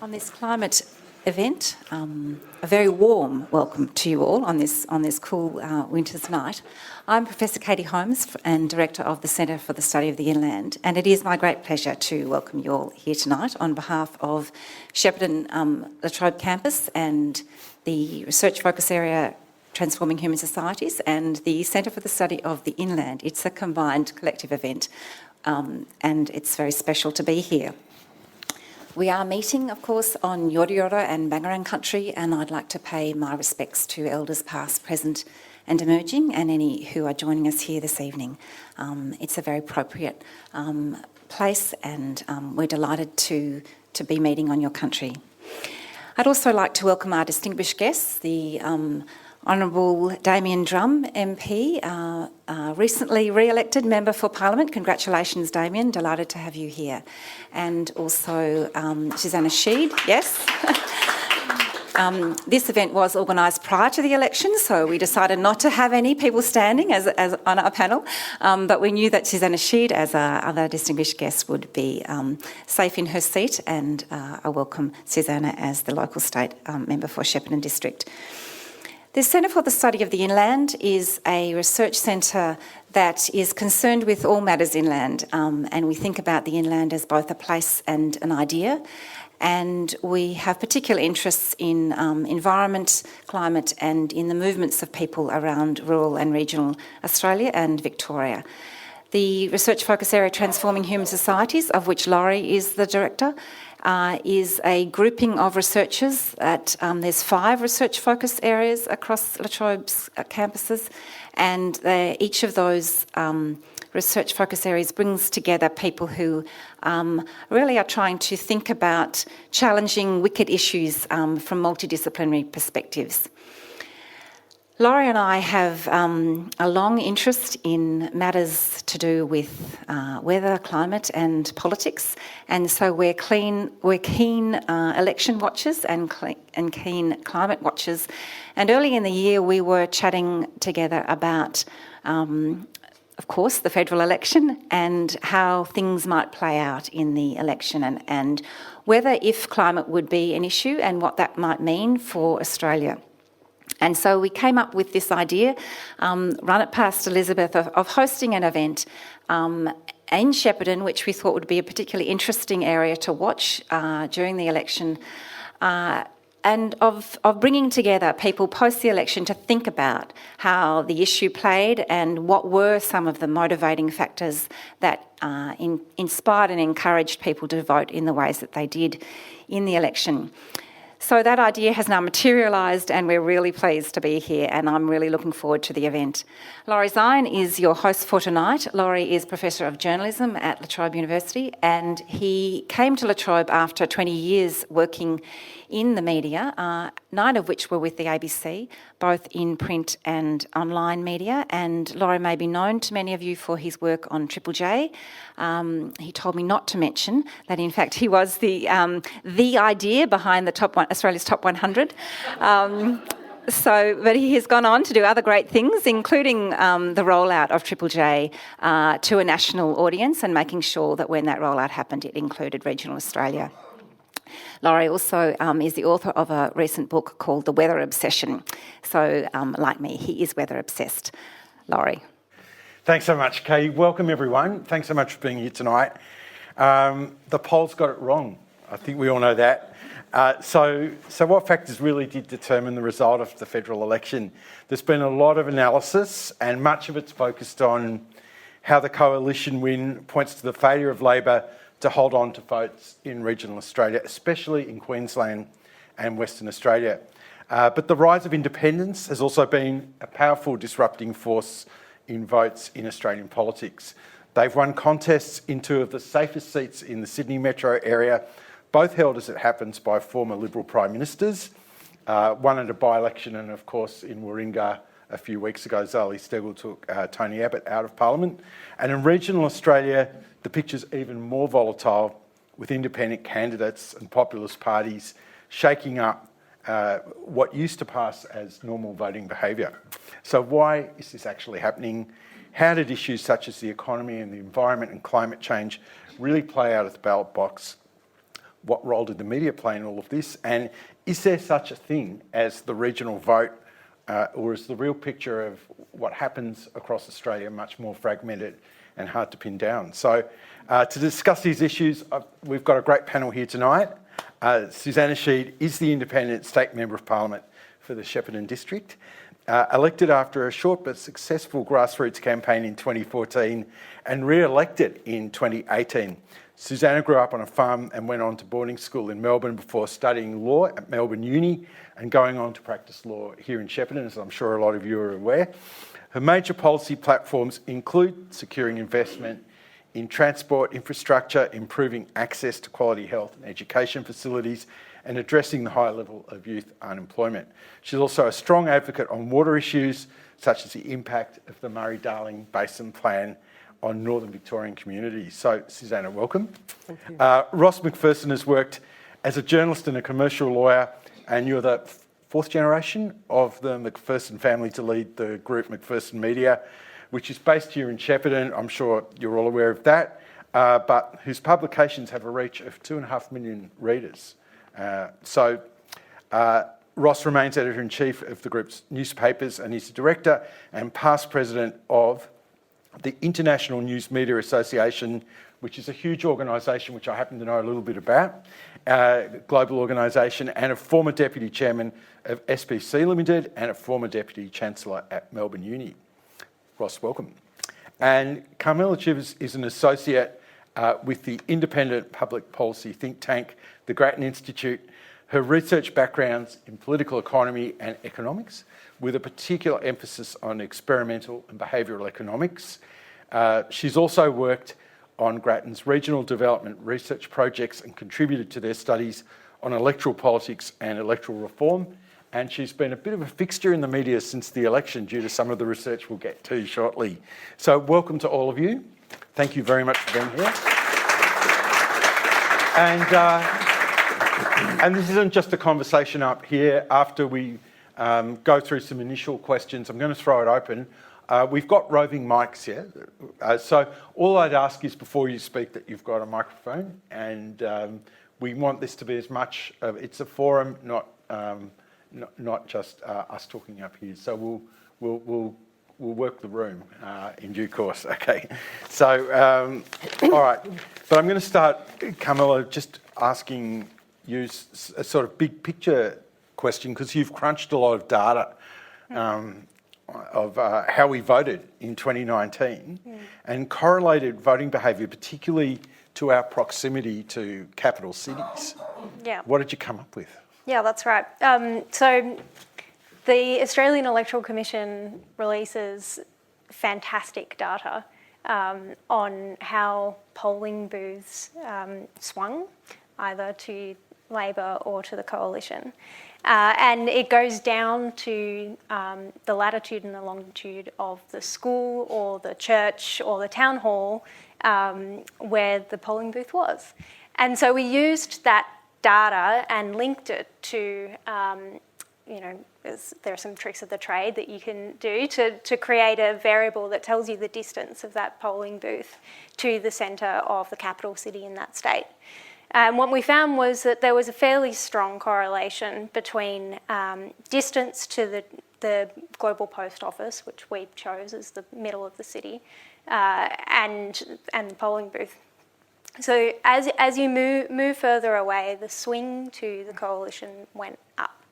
On this climate event, a very warm welcome to you all on this cool winter's night. I'm Professor Katie Holmes and Director of the Centre for the Study of the Inland, and it is my great pleasure to welcome you all here tonight on behalf of Shepparton La Trobe Campus and the Research Focus Area Transforming Human Societies and the Centre for the Study of the Inland. It's a combined collective event and it's very special to be here. We are meeting, of course, on Yorta Yorta and Bangarang country, and I'd like to pay my respects to elders past, present and emerging, and any who are joining us here this evening. It's a very appropriate place, and we're delighted to be meeting on your country. I'd also like to welcome our distinguished guests, the Honourable Damien Drum MP, recently re-elected Member for Parliament. Congratulations, Damien, delighted to have you here. And also Susanna Sheed, yes. This event was organised prior to the election, so we decided not to have any people standing as on our panel, but we knew that Susanna Sheed, as our other distinguished guest, would be safe in her seat, and I welcome Susanna as the local state member for Shepparton District. The Centre for the Study of the Inland is a research centre that is concerned with all matters inland, and we think about the inland as both a place and an idea. And we have particular interests in environment, climate, and in the movements of people around rural and regional Australia and Victoria. The Research Focus Area Transforming Human Societies, of which Laurie is the director, is a grouping of researchers that there's 5 research focus areas across La Trobe's campuses, and each of those research focus areas brings together people who really are trying to think about challenging wicked issues from multidisciplinary perspectives. Laurie and I have a long interest in matters to do with weather, climate and politics, and so we're keen election watchers and keen climate watchers. And early in the year we were chatting together about, of course, the federal election and how things might play out in the election and whether if climate would be an issue and what that might mean for Australia. And so we came up with this idea, run it past Elizabeth, of hosting an event in Shepparton, which we thought would be a particularly interesting area to watch during the election, and of bringing together people post the election to think about how the issue played and what were some of the motivating factors that inspired and encouraged people to vote in the ways that they did in the election. So that idea has now materialised and we're really pleased to be here, and I'm really looking forward to the event. Laurie Zine is your host for tonight. Laurie is Professor of Journalism at La Trobe University, and he came to La Trobe after 20 years working in the media, 9 of which were with the ABC, both in print and online media. And Laurie may be known to many of you for his work on Triple J. He told me not to mention that, in fact, he was the idea behind the Australia's Top 100. But he has gone on to do other great things, including the rollout of Triple J to a national audience and making sure that when that rollout happened, it included regional Australia. Laurie also is the author of a recent book called The Weather Obsession. So, like me, he is weather obsessed. Laurie. Thanks so much, Kay. Welcome, everyone. Thanks so much for being here tonight. The polls got it wrong. I think we all know that. So what factors really did determine the result of the federal election? There's been a lot of analysis, and much of it's focused on how the coalition win points to the failure of Labor to hold on to votes in regional Australia, especially in Queensland and Western Australia. But the rise of independence has also been a powerful disrupting force in votes in Australian politics. They've won contests in 2 of the safest seats in the Sydney metro area, both held, as it happens, by former Liberal Prime Ministers, one at a by-election, and of course in Warringah a few weeks ago, Zali Steggall took Tony Abbott out of Parliament. And in regional Australia, the picture's even more volatile, with independent candidates and populist parties shaking up what used to pass as normal voting behaviour. So why is this actually happening? How did issues such as the economy and the environment and climate change really play out at the ballot box? what role did the media play in all of this? And is there such a thing as the regional vote, or is the real picture of what happens across Australia much more fragmented and hard to pin down? So to discuss these issues, we've got a great panel here tonight. Susannah Sheed is the Independent State Member of Parliament for the Shepparton District. Elected after a short but successful grassroots campaign in 2014 and re-elected in 2018. Susannah grew up on a farm and went on to boarding school in Melbourne before studying law at Melbourne Uni and going on to practice law here in Shepparton, as I'm sure a lot of you are aware. Her major policy platforms include securing investment in transport infrastructure, improving access to quality health and education facilities, and addressing the high level of youth unemployment. She's also a strong advocate on water issues, such as the impact of the Murray-Darling Basin Plan on Northern Victorian communities. So, Susannah, welcome. Thank you. Ross McPherson has worked as a journalist and a commercial lawyer, and you're the fourth generation of the McPherson family to lead the group McPherson Media, which is based here in Shepparton. I'm sure you're all aware of that, but whose publications have a reach of 2.5 million readers. Ross remains editor-in-chief of the group's newspapers and is the director and past president of the International News Media Association, which is a huge organisation which I happen to know a little bit about, global organisation, and a former deputy chairman of SPC Limited and a former deputy chancellor at Melbourne Uni. Ross, welcome. And Carmela Chivers is an associate with the independent public policy think tank, the Grattan Institute. Her research background's in political economy and economics, with a particular emphasis on experimental and behavioural economics. She's also worked on Grattan's regional development research projects and contributed to their studies on electoral politics and electoral reform. And she's been a bit of a fixture in the media since the election due to some of the research we'll get to shortly. So welcome to all of you. Thank you very much for being here. And this isn't just a conversation up here. After we go through some initial questions, I'm going to throw it open. We've got roving mics here. So all I'd ask is before you speak that you've got a microphone, and we want this to be as much of, it's a forum, not just us talking up here. So we'll work the room in due course. Okay. So all right, but I'm going to start, Carmela, just asking you a sort of big picture question, because you've crunched a lot of data of how we voted in 2019 and correlated voting behaviour, particularly to our proximity to capital cities. Yeah. What did you come up with? Yeah, that's right. So the Australian Electoral Commission releases fantastic data on how polling booths swung, either to Labor or to the Coalition. And it goes down to the latitude and the longitude of the school or the church or the town hall where the polling booth was. And so we used that data and linked it to, there are some tricks of the trade that you can do to create a variable that tells you the distance of that polling booth to the centre of the capital city in that state. And what we found was that there was a fairly strong correlation between distance to the Global Post Office, which we chose as the middle of the city, and the polling booth. So as you move further away, the swing to the Coalition went up.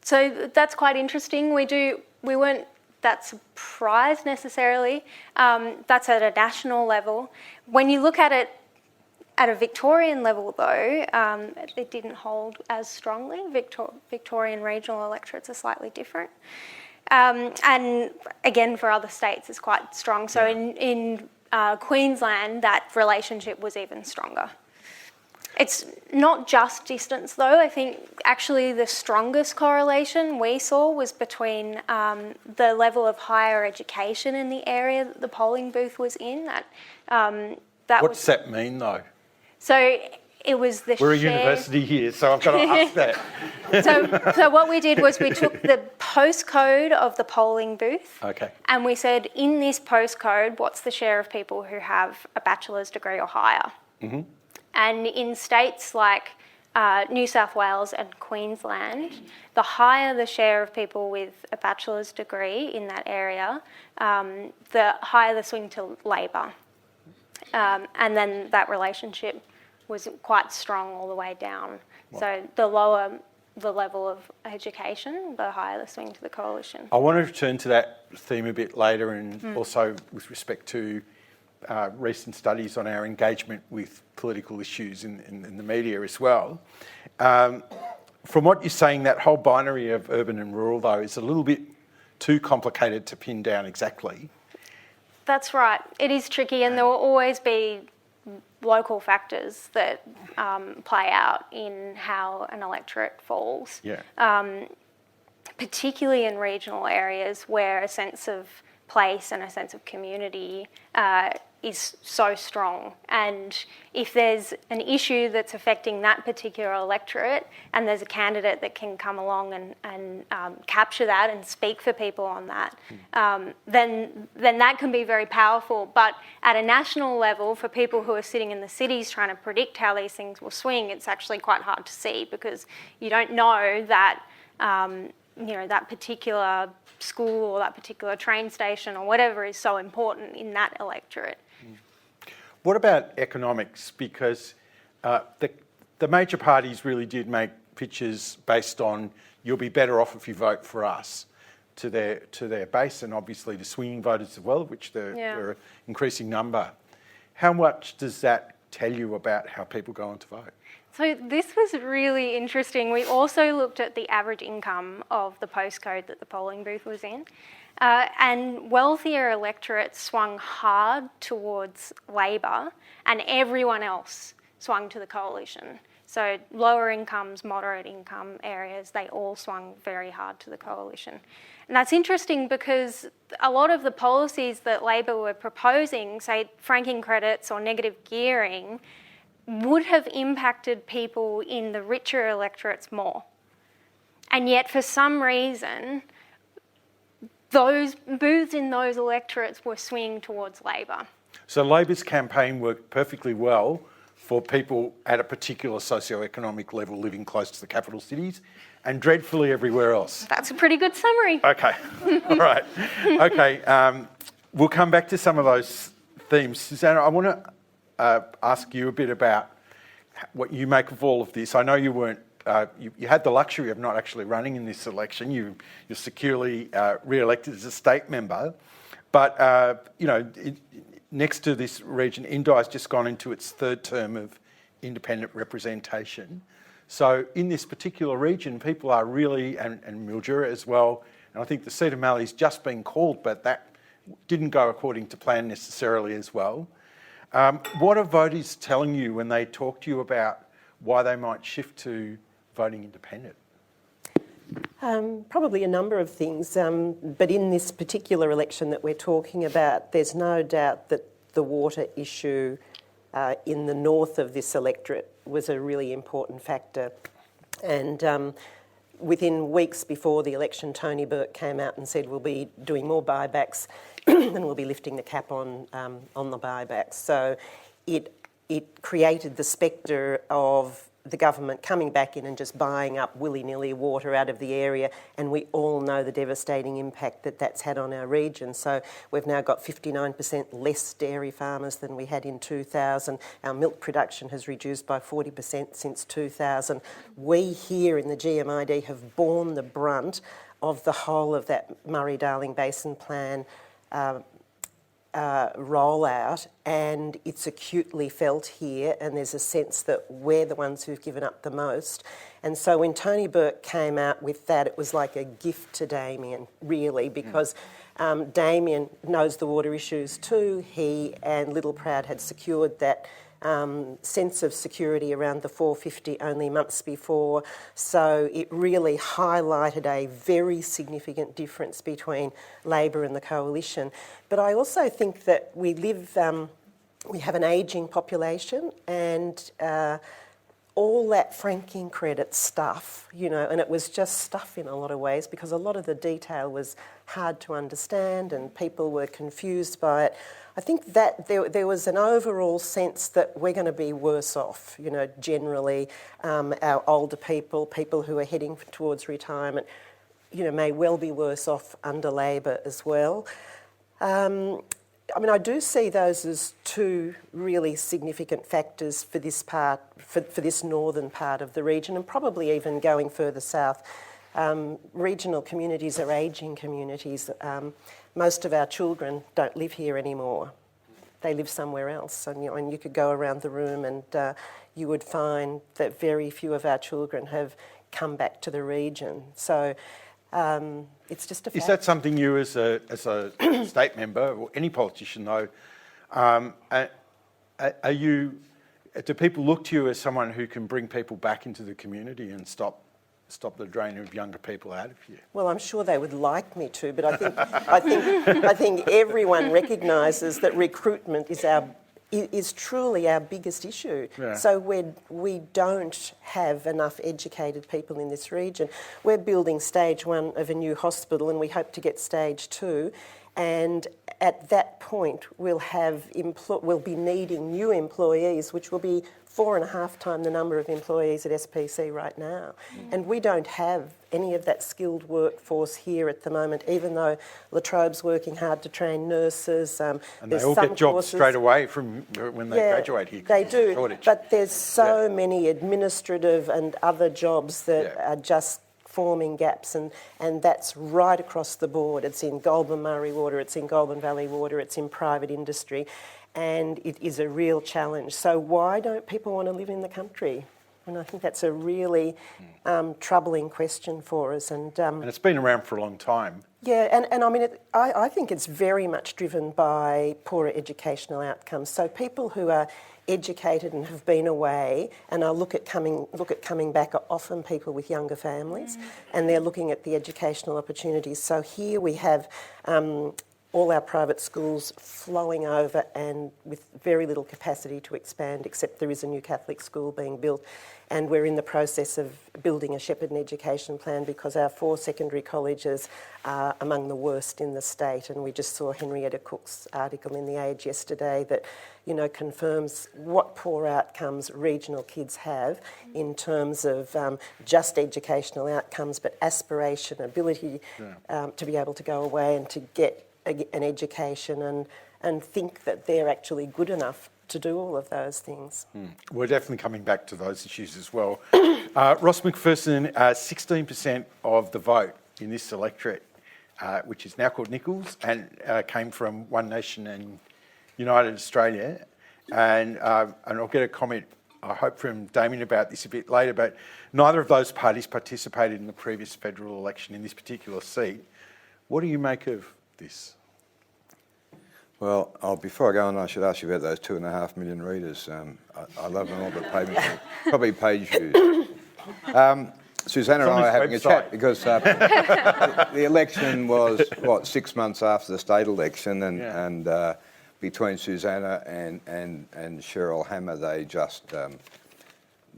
So that's quite interesting. We weren't that surprised necessarily. That's at a national level. When you look at it at a Victorian level, though, it didn't hold as strongly. Victorian regional electorates are slightly different. And again, for other states, it's quite strong. So in Queensland, that relationship was even stronger. It's not just distance, though. I think actually the strongest correlation we saw was between the level of higher education in the area that the polling booth was in. What does that mean, though? So it was the We're a university here, so I've got to ask that. So what we did was we took the postcode of the polling booth, and we said, in this postcode, what's the share of people who have a bachelor's degree or higher? Mm-hmm. And in states like New South Wales and Queensland, the higher the share of people with a bachelor's degree in that area, the higher the swing to Labor. And then that relationship was quite strong all the way down. Wow. So the lower the level of education, the higher the swing to the Coalition. I want to return to that theme a bit later, and also with respect to recent studies on our engagement with political issues in the media as well. From what you're saying, that whole binary of urban and rural, though, is a little bit too complicated to pin down exactly. That's right. It is tricky, and there will always be local factors that play out in how an electorate falls. Yeah. Particularly in regional areas where a sense of place and a sense of community is so strong. And if there's an issue that's affecting that particular electorate and there's a candidate that can come along and capture that and speak for people on that, then that can be very powerful. But at a national level, for people who are sitting in the cities trying to predict how these things will swing, it's actually quite hard to see because you don't know that that particular school or that particular train station or whatever is so important in that electorate. What about economics? Because the major parties really did make pitches based on you'll be better off if you vote for us to their base, and obviously the swinging voters as well, which they're an increasing number. How much does that tell you about how people go on to vote? So this was really interesting. We also looked at the average income of the postcode that the polling booth was in. And wealthier electorates swung hard towards Labor and everyone else swung to the Coalition. So lower incomes, moderate income areas, they all swung very hard to the Coalition. And that's interesting because a lot of the policies that Labor were proposing, say franking credits or negative gearing, would have impacted people in the richer electorates more. And yet for some reason, those booths in those electorates were swinging towards Labor. So Labor's campaign worked perfectly well for people at a particular socioeconomic level living close to the capital cities and dreadfully everywhere else. That's a pretty good summary. Okay, all right. Okay, we'll come back to some of those themes. Susanna, I want to ask you a bit about what you make of all of this. I know you weren't you had the luxury of not actually running in this election. You're securely re-elected as a state member. But, next to this region, Indi has just gone into its third term of independent representation. So in this particular region, people are really, and Mildura as well, and I think the seat of Mallee's just been called, but that didn't go according to plan necessarily as well. What are voters telling you when they talk to you about why they might shift to voting independent? Probably a number of things, but in this particular election that we're talking about, there's no doubt that the water issue in the north of this electorate was a really important factor. And within weeks before the election, Tony Burke came out and said we'll be doing more buybacks and we'll be lifting the cap on the buybacks. So it created the spectre of the government coming back in and just buying up willy-nilly water out of the area, and we all know the devastating impact that that's had on our region. So we've now got 59% less dairy farmers than we had in 2000. Our milk production has reduced by 40% since 2000. We here in the GMID have borne the brunt of the whole of that Murray-Darling Basin Plan rollout, and it's acutely felt here, and there's a sense that we're the ones who've given up the most. And so when Tony Burke came out with that, it was like a gift to Damien, really, because Damien knows the water issues too. He and Littleproud had secured that sense of security around the 450 only months before. So it really highlighted a very significant difference between Labor and the Coalition. But I also think that we have an ageing population, and all that franking credit stuff, and it was just stuff in a lot of ways because a lot of the detail was hard to understand and people were confused by it. I think that there was an overall sense that we're going to be worse off, generally. Our older people who are heading towards retirement, may well be worse off under Labor as well. I do see those as two really significant factors for this part, for this northern part of the region, and probably even going further south. Regional communities are ageing communities. Most of our children don't live here anymore. They live somewhere else, and you could go around the room and you would find that very few of our children have come back to the region. So it's just a fact. Is that something you, as a state member or any politician, know? Do people look to you as someone who can bring people back into the community and stop the drain of younger people out of here? Well, I'm sure they would like me to, but I think everyone recognises that recruitment is truly our biggest issue. Yeah. So we don't have enough educated people in this region. We're building stage 1 of a new hospital, and we hope to get stage 2. And at that point, we'll be needing new employees, which will be 4.5 times the number of employees at SPC right now. And we don't have any of that skilled workforce here at the moment, even though La Trobe's working hard to train nurses. And they all get jobs straight away from when they graduate here. They do, Shortage. but there's so many administrative and other jobs that are just forming gaps, and that's right across the board. It's in Goulburn Murray Water, it's in Goulburn Valley Water, it's in private industry, and it is a real challenge. So why don't people want to live in the country? And I think that's a really troubling question for us. And it's been around for a long time. Yeah, and I think it's very much driven by poorer educational outcomes. So people who are educated and have been away and look at coming back are often people with younger families, and they're looking at the educational opportunities. So here we have all our private schools flowing over and with very little capacity to expand, except there is a new Catholic school being built, and we're in the process of building a Shepparton education plan because our 4 secondary colleges are among the worst in the state, and we just saw Henrietta Cook's article in The Age yesterday that confirms what poor outcomes regional kids have in terms of just educational outcomes, but aspiration, ability to be able to go away and to get an education and think that they're actually good enough to do all of those things. We're definitely coming back to those issues as well. Ross McPherson, 16% of the vote in this electorate, which is now called Nichols, and came from One Nation and United Australia. And I'll get a comment, I hope, from Damien about this a bit later, but neither of those parties participated in the previous federal election in this particular seat. What do you make of this? Well, before I go on, I should ask you about those 2.5 million readers. I love them all, but probably page views. Susanna and I are having a chat because the election was, 6 months after the state election, and between Susanna and Cheryl Hammer,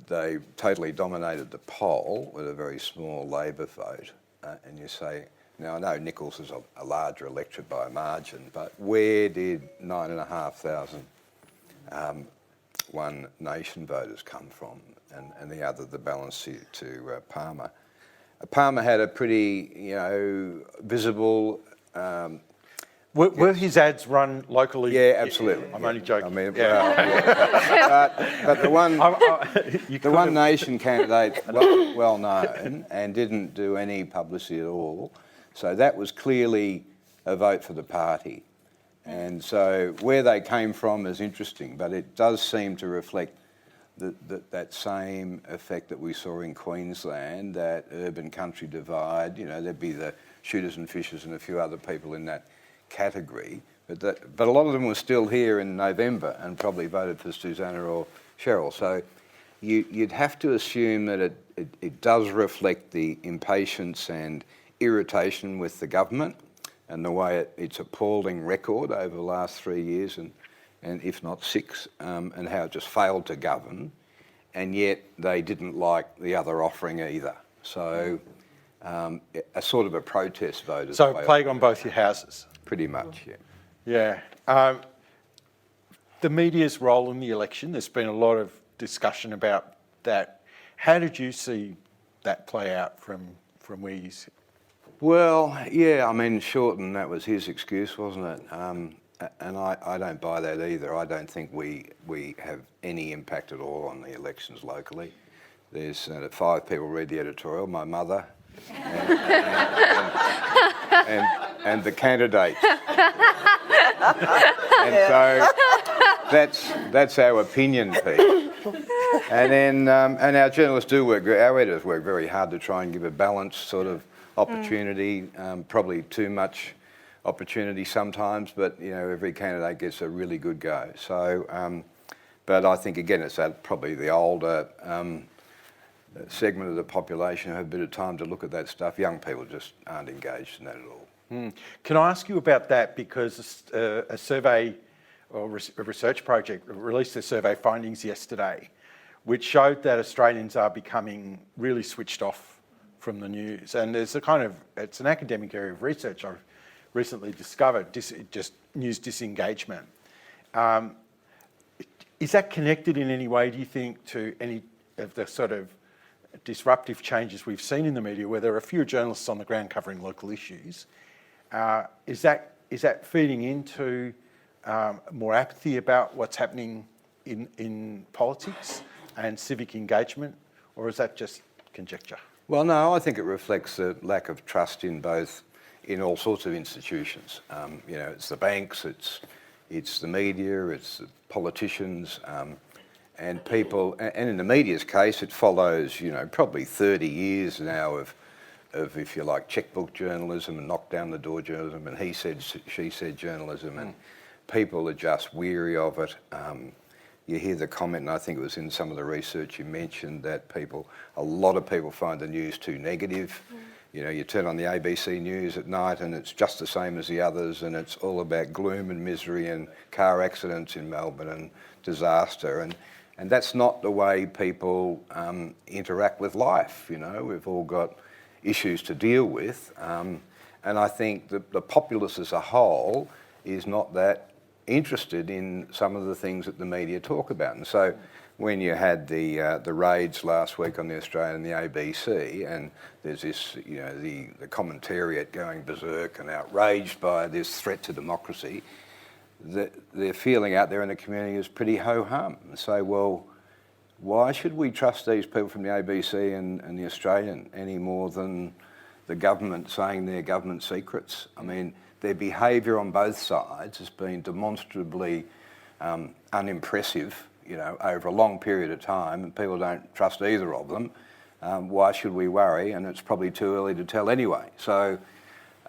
they totally dominated the poll with a very small Labor vote. And you say, now I know Nichols is a larger electorate by a margin, but where did 9,500 One Nation voters come from, and the other, the balance to Palmer? Palmer had a pretty, visible. Were his ads run locally? Yeah, absolutely. I'm only joking. But the One Nation candidate, well known, and didn't do any publicity at all. So that was clearly a vote for the party. And so where they came from is interesting, but it does seem to reflect that same effect that we saw in Queensland, that urban country divide. There'd be the shooters and fishers and a few other people in that category, but a lot of them were still here in November and probably voted for Susanna or Cheryl. So you'd have to assume that it does reflect the impatience and irritation with the government and the way its appalling record over the last 3 years and if not 6, and how it just failed to govern, and yet they didn't like the other offering either. So a sort of a protest vote. So plague on both your houses. Pretty much, yeah. Yeah. the media's role in the election. There's been a lot of discussion about that. How did you see that play out from where you sit? Well, yeah, I mean, Shorten, that was his excuse, wasn't it? And I don't buy that either. I don't think we have any impact at all on the elections locally. There's 5 people read the editorial, my mother and the candidates. And so that's our opinion piece. And then and our journalists do work, our editors work very hard to try and give a balanced sort of opportunity, probably too much opportunity sometimes, but every candidate gets a really good go. So, but I think again it's probably the older segment of the population who have a bit of time to look at that stuff. Young people just aren't engaged in that at all. Can I ask you about that? Because a survey or a research project released their survey findings yesterday, which showed that Australians are becoming really switched off from the news. And there's it's an academic area of research I've recently discovered, just news disengagement. Is that connected in any way, do you think, to any of the sort of disruptive changes we've seen in the media, where there are fewer journalists on the ground covering local issues? Is that feeding into more apathy about what's happening in politics and civic engagement, or is that just conjecture? Well, no, I think it reflects a lack of trust in all sorts of institutions. It's the banks, it's the media, it's the politicians, and people. And in the media's case, it follows, probably 30 years now of, if you like, checkbook journalism and knock down the door journalism and he said, she said journalism, and people are just weary of it. You hear the comment, and I think it was in some of the research you mentioned, that a lot of people find the news too negative. You turn on the ABC News at night and it's just the same as the others, and it's all about gloom and misery and car accidents in Melbourne and disaster. And that's not the way people interact with life. We've all got issues to deal with. And I think the populace as a whole is not that interested in some of the things that the media talk about. And so when you had the raids last week on the Australian and the ABC, and there's this, the commentariat going berserk and outraged by this threat to democracy, their feeling out there in the community is pretty ho-hum. And say, well, why should we trust these people from the ABC and the Australian any more than the government saying their government secrets? I mean, their behaviour on both sides has been demonstrably unimpressive, over a long period of time, and people don't trust either of them. Why should we worry? And it's probably too early to tell anyway. So,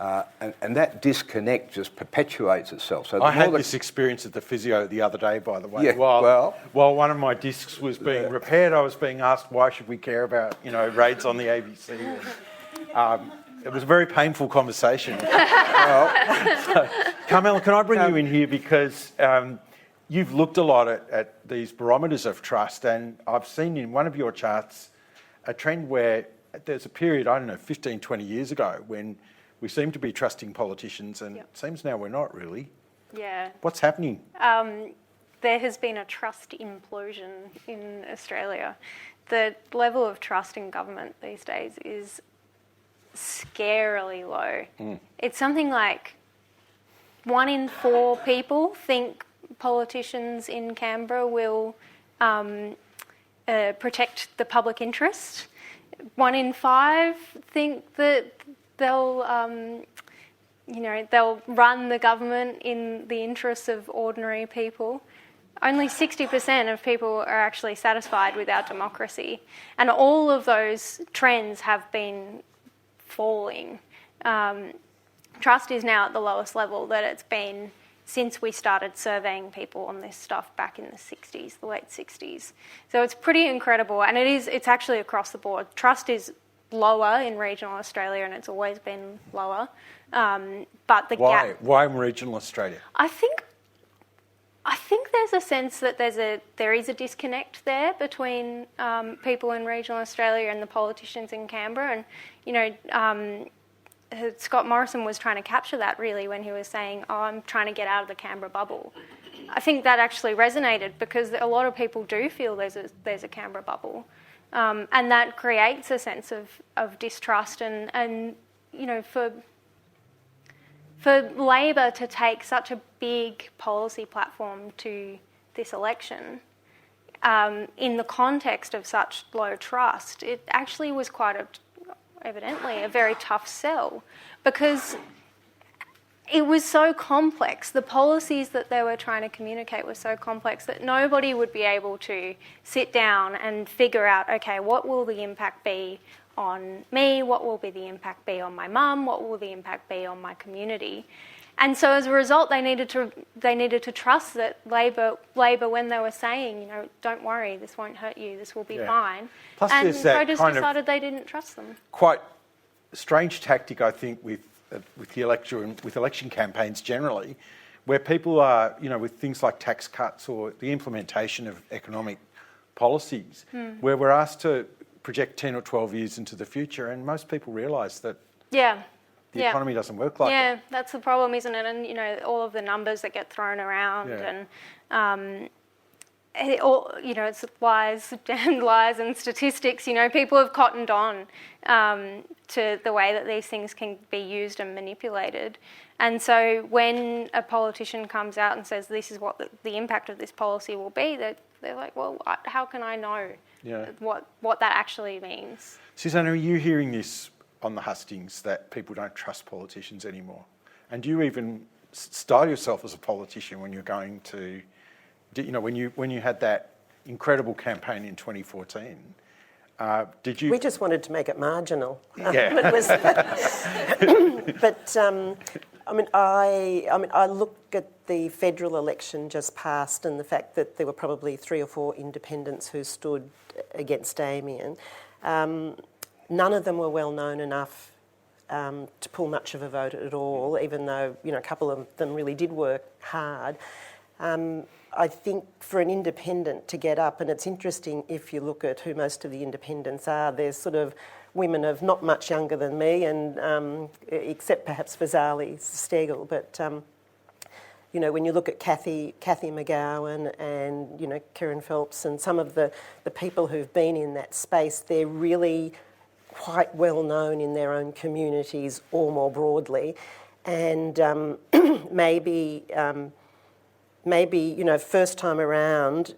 and that disconnect just perpetuates itself. So I had this experience at the physio the other day, by the way. Yeah, while one of my discs was being repaired, I was being asked why should we care about raids on the ABC. It was a very painful conversation. Carmela, can I bring you in here, because you've looked a lot at these barometers of trust, and I've seen in one of your charts a trend where there's a period, 15, 20 years ago, when we seem to be trusting politicians, and it seems now we're not really. Yeah. What's happening? There has been a trust implosion in Australia. The level of trust in government these days is scarily low. It's something like 1 in 4 people think politicians in Canberra will protect the public interest. 1 in 5 think that they'll run the government in the interests of ordinary people. Only 60% of people are actually satisfied with our democracy, and all of those trends have been falling. Trust is now at the lowest level that it's been since we started surveying people on this stuff back in the 60s, the late 60s. So it's pretty incredible, and it's actually across the board. Trust is lower in regional Australia, and it's always been lower. But the gap... Why in regional Australia? I think there's a sense that there is a disconnect there between people in regional Australia and the politicians in Canberra, and Scott Morrison was trying to capture that really when he was saying, I'm trying to get out of the Canberra bubble. I think that actually resonated because a lot of people do feel there's a Canberra bubble, and that creates a sense of distrust and you know, for Labor to take such a big policy platform to this election, in the context of such low trust, it actually was evidently a very tough sell, because it was so complex. The policies that they were trying to communicate were so complex that nobody would be able to sit down and figure out, okay, what will the impact be on me? What will the impact be on my mum? What will the impact be on my community? And so as a result, they needed to trust that Labor, when they were saying, you know, don't worry, this won't hurt you, this will be fine. Plus and there's that voters kind of decided they didn't trust them. quite strange tactic, I think, with election campaigns generally, where people are, you know, with things like tax cuts or the implementation of economic policies, where we're asked to project 10 or 12 years into the future, and most people realise that the economy doesn't work like that. Yeah, that's the problem, isn't it? And, you know, all of the numbers that get thrown around and, you know, it's lies and statistics. You know, people have cottoned on to the way that these things can be used and manipulated. And so when a politician comes out and says this is what the impact of this policy will be, they're like, well, how can I know what that actually means? Susanna, are you hearing this on the hustings, that people don't trust politicians anymore? And do you even style yourself as a politician when you're going to, you know, when you had that incredible campaign in 2014? Did you? We just wanted to make it marginal. Yeah. But I look at the federal election just passed and the fact that there were probably 3 or 4 independents who stood against Damien. None of them were well known enough to pull much of a vote at all, even though, you know, a couple of them really did work hard. I think for an independent to get up, and it's interesting if you look at who most of the independents are, there's sort of women of not much younger than me, and except perhaps for Zali Steggall, but you know, when you look at Cathy McGowan and, you know, Karen Phelps and some of the people who've been in that space, they're really quite well known in their own communities or more broadly, and maybe, you know, first time around,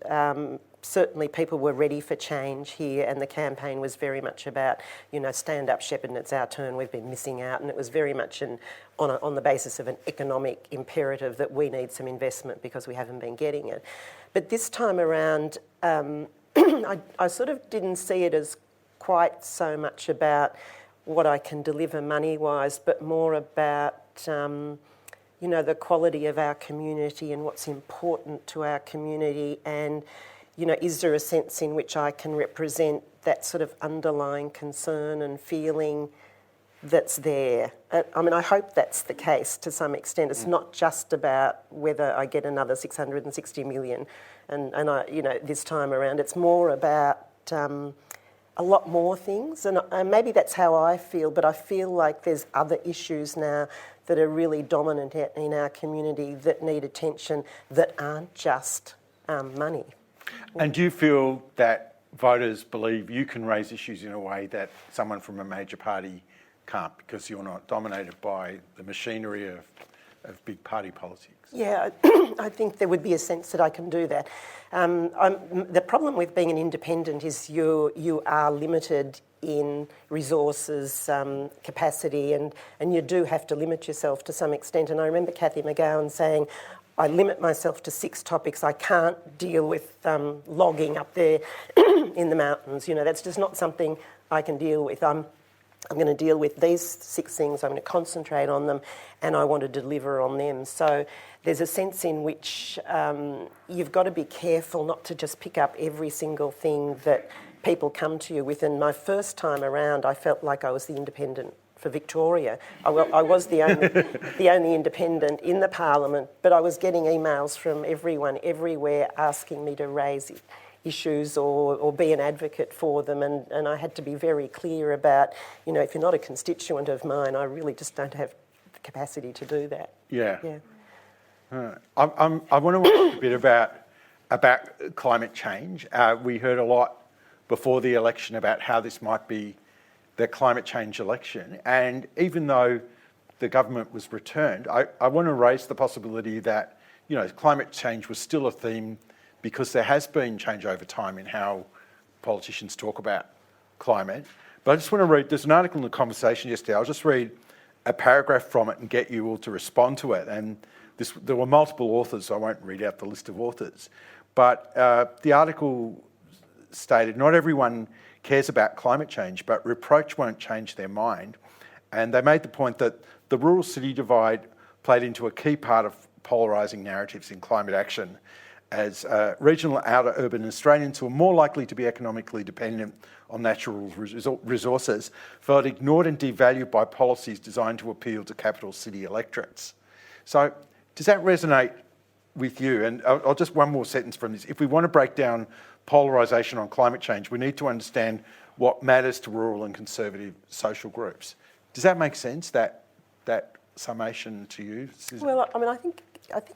certainly people were ready for change here, and the campaign was very much about, you know, stand up, Shepparton, it's our turn, we've been missing out, and it was very much on the basis of an economic imperative that we need some investment because we haven't been getting it. But this time around, I sort of didn't see it as quite so much about what I can deliver money-wise, but more about, you know, the quality of our community and what's important to our community, and, you know, is there a sense in which I can represent that sort of underlying concern and feeling that's there? I mean, I hope that's the case to some extent. It's not just about whether I get another 660 million and I, you know, this time around. It's more about a lot more things, and maybe that's how I feel, but I feel like there's other issues now that are really dominant in our community that need attention that aren't just money. And do you feel that voters believe you can raise issues in a way that someone from a major party can't, because you're not dominated by the machinery of big party politics? Yeah, I think there would be a sense that I can do that. The problem with being an independent is you are limited in resources, capacity, and you do have to limit yourself to some extent. And I remember Cathy McGowan saying, I limit myself to 6 topics. I can't deal with logging up there in the mountains. You know, that's just not something I can deal with. I'm going to deal with these 6 things, I'm going to concentrate on them, and I want to deliver on them. So there's a sense in which you've got to be careful not to just pick up every single thing that people come to you with. And my first time around, I felt like I was the independent for Victoria. I was the only independent in the parliament, but I was getting emails from everyone, everywhere, asking me to raise issues or be an advocate for them, and I had to be very clear about, you know, if you're not a constituent of mine, I really just don't have the capacity to do that. Yeah. I want to talk a bit about climate change. We heard a lot before the election about how this might be the climate change election, and even though the government was returned, I want to raise the possibility that, you know, climate change was still a theme because there has been change over time in how politicians talk about climate. But I just want to read, there's an article in The Conversation yesterday, I'll just read a paragraph from it and get you all to respond to it. And there were multiple authors, so I won't read out the list of authors. But the article stated, not everyone cares about climate change, but reproach won't change their mind. And they made the point that the rural-city divide played into a key part of polarising narratives in climate action, as regional outer urban Australians who are more likely to be economically dependent on natural resources felt ignored and devalued by policies designed to appeal to capital city electorates. So does that resonate with you? And I'll just one more sentence from this. If we want to break down polarisation on climate change, we need to understand what matters to rural and conservative social groups. Does that make sense, that summation to you, Susan? Well, I mean, I think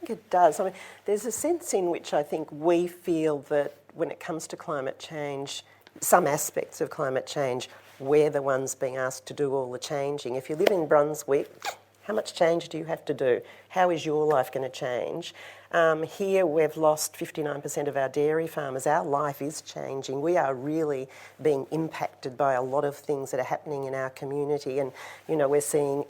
it does. I mean, there's a sense in which I think we feel that when it comes to climate change, some aspects of climate change, we're the ones being asked to do all the changing. If you live in Brunswick, how much change do you have to do? How is your life going to change? Here we've lost 59% of our dairy farmers. Our life is changing. We are really being impacted by a lot of things that are happening in our community, and we're seeing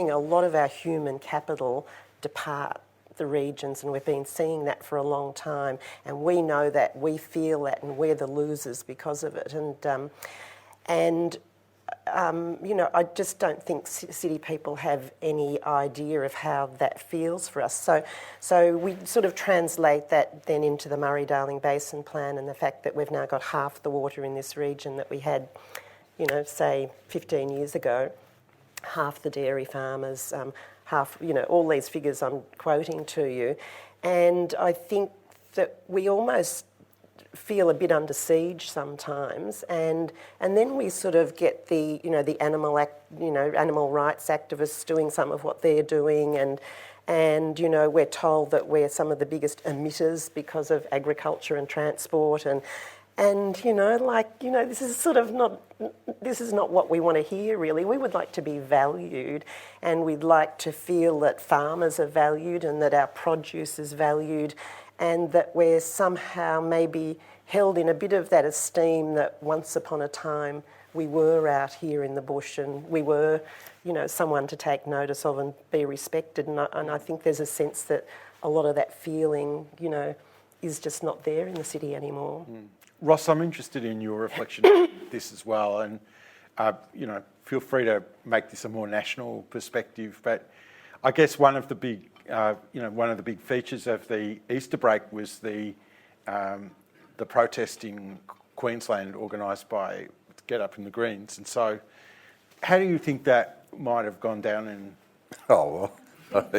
a lot of our human capital depart the regions, and we've been seeing that for a long time, and we know that, we feel that, and we're the losers because of it. I just don't think city people have any idea of how that feels for us. So we sort of translate that then into the Murray-Darling Basin Plan and the fact that we've now got half the water in this region that we had, say 15 years ago, half the dairy farmers, half, all these figures I'm quoting to you. And I think that we almost feel a bit under siege sometimes, and then we sort of get the animal rights activists doing some of what they're doing, and we're told that we're some of the biggest emitters because of agriculture and transport, and this is not what we want to hear really. We would like to be valued, and we'd like to feel that farmers are valued and that our produce is valued, and that we're somehow maybe held in a bit of that esteem that once upon a time we were out here in the bush and we were, someone to take notice of and be respected. And I think there's a sense that a lot of that feeling, is just not there in the city anymore. Ross, I'm interested in your reflection on this as well, and feel free to make this a more national perspective. But I guess one of the big features of the Easter break was the protest in Queensland organised by Get Up and the Greens, and so how do you think that might have gone down? And oh well,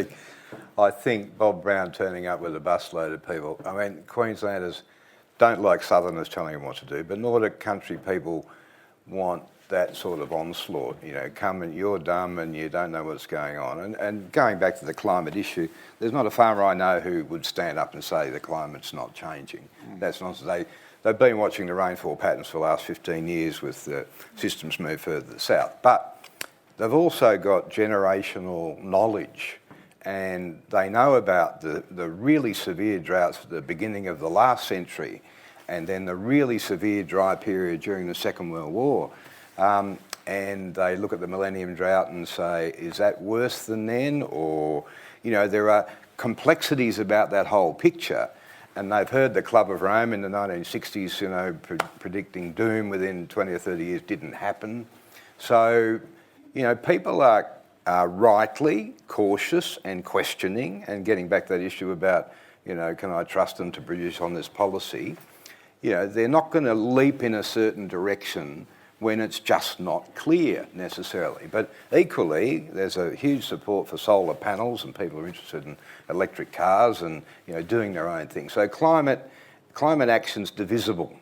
I think Bob Brown turning up with a busload of people. I mean, Queenslanders don't like Southerners telling them what to do, but Nordic country people want that sort of onslaught, come and you're dumb and you don't know what's going on. And going back to the climate issue, there's not a farmer I know who would stand up and say the climate's not changing. That's nonsense. They've been watching the rainfall patterns for the last 15 years with the systems move further south. But they've also got generational knowledge, and they know about the really severe droughts at the beginning of the last century, and then the really severe dry period during the Second World War. And they look at the Millennium Drought and say, is that worse than then? Or, there are complexities about that whole picture. And they've heard the Club of Rome in the 1960s, predicting doom within 20 or 30 years didn't happen. So, people are rightly cautious and questioning, and getting back to that issue about, can I trust them to produce on this policy? They're not going to leap in a certain direction when it's just not clear necessarily. But equally, there's a huge support for solar panels, and people are interested in electric cars and doing their own thing. So climate action's divisible.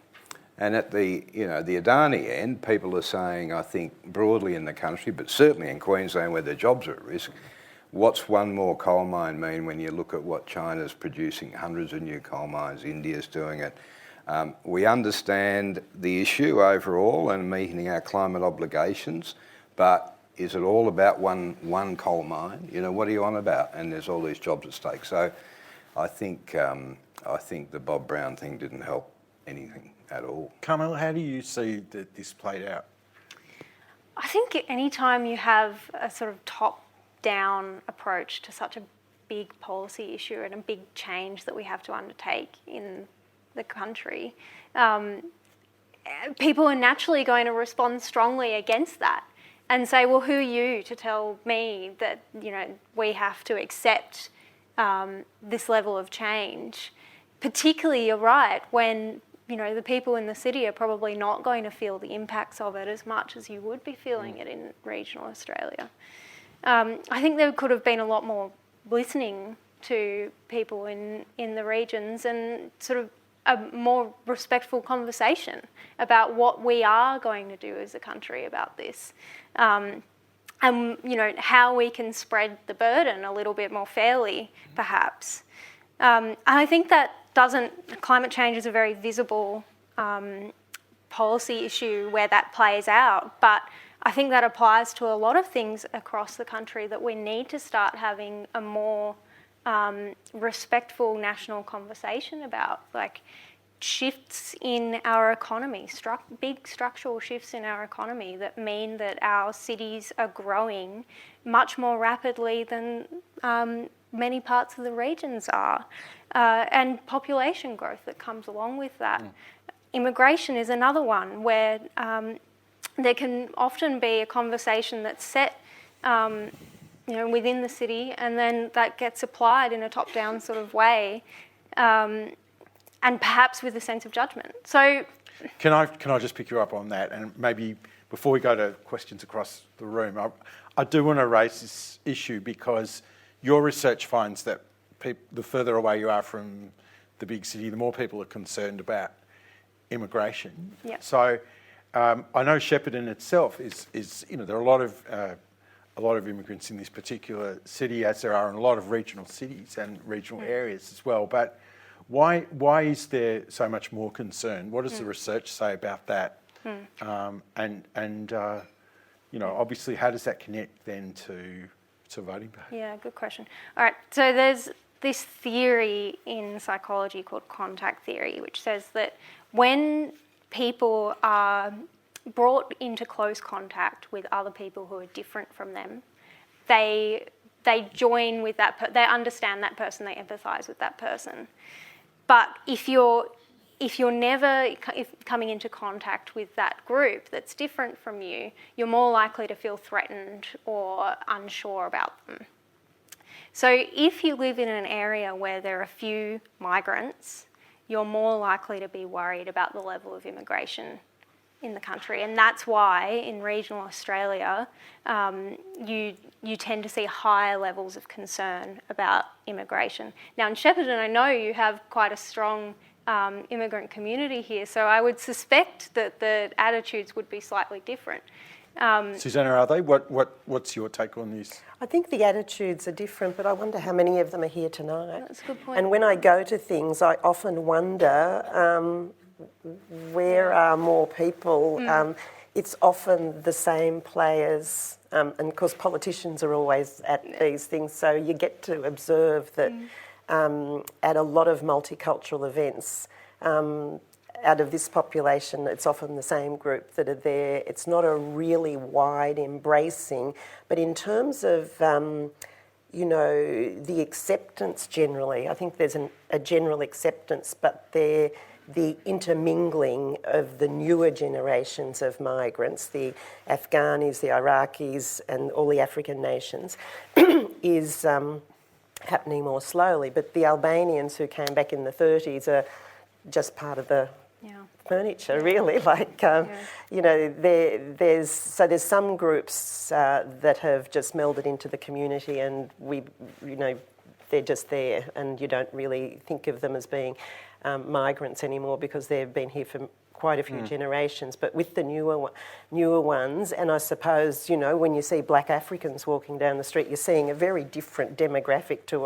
And at the Adani end, people are saying, I think broadly in the country, but certainly in Queensland where their jobs are at risk, what's one more coal mine mean when you look at what China's producing, hundreds of new coal mines, India's doing it. We understand the issue overall and meeting our climate obligations, but is it all about one coal mine? You know, what are you on about? And there's all these jobs at stake. So I think the Bob Brown thing didn't help anything at all. Carmel, how do you see that this played out? I think any time you have a sort of top-down approach to such a big policy issue and a big change that we have to undertake in the country, people are naturally going to respond strongly against that and say, well, who are you to tell me that, you know, we have to accept this level of change? Particularly, you're right, when, you know, the people in the city are probably not going to feel the impacts of it as much as you would be feeling it in regional Australia. I think there could have been a lot more listening to people in the regions and sort of a more respectful conversation about what we are going to do as a country about this. And, you know, how we can spread the burden a little bit more fairly, perhaps. And I think that climate change is a very visible policy issue where that plays out, but I think that applies to a lot of things across the country that we need to start having a more respectful national conversation about, like shifts in our economy, big structural shifts in our economy that mean that our cities are growing much more rapidly than many parts of the regions are, and population growth that comes along with that. Immigration is another one where there can often be a conversation that's set you know, within the city, and then that gets applied in a top-down sort of way, and perhaps with a sense of judgment. So, can I just pick you up on that? And maybe before we go to questions across the room, I do want to raise this issue because your research finds that the further away you are from the big city, the more people are concerned about immigration. Yep. So I know Shepparton itself is you know, there are a lot of immigrants in this particular city, as there are in a lot of regional cities and regional areas as well. But why is there so much more concern? What does the research say about that? You know, obviously, how does that connect then to voting behaviour? yeah, good question. All right, so there's this theory in psychology called contact theory, which says that when people are brought into close contact with other people who are different from them, they join with that, they understand that person, they empathise with that person. But if you're never coming into contact with that group that's different from you, you're more likely to feel threatened or unsure about them. So if you live in an area where there are few migrants, you're more likely to be worried about the level of immigration in the country, and that's why in regional Australia you tend to see higher levels of concern about immigration. Now in Shepparton, I know you have quite a strong immigrant community here, so I would suspect that the attitudes would be slightly different. Susanna, are they? What's your take on this? I think the attitudes are different, but I wonder how many of them are here tonight. That's a good point. And when I go to things, I often wonder where are more people. It's often the same players, and of course politicians are always at these things, so you get to observe that at a lot of multicultural events, out of this population, it's often the same group that are there. It's not a really wide embracing, but in terms of, you know, the acceptance generally, I think there's a general acceptance, but the intermingling of the newer generations of migrants, the Afghanis, the Iraqis, and all the African nations, is happening more slowly. But the Albanians who came back in the 30s are just part of the furniture, really. Like, you know, there's some groups that have just melded into the community, and you know, they're just there, and you don't really think of them as being migrants anymore because they've been here for quite a few generations, but with the newer ones, and I suppose, you know, when you see black Africans walking down the street, you're seeing a very different demographic to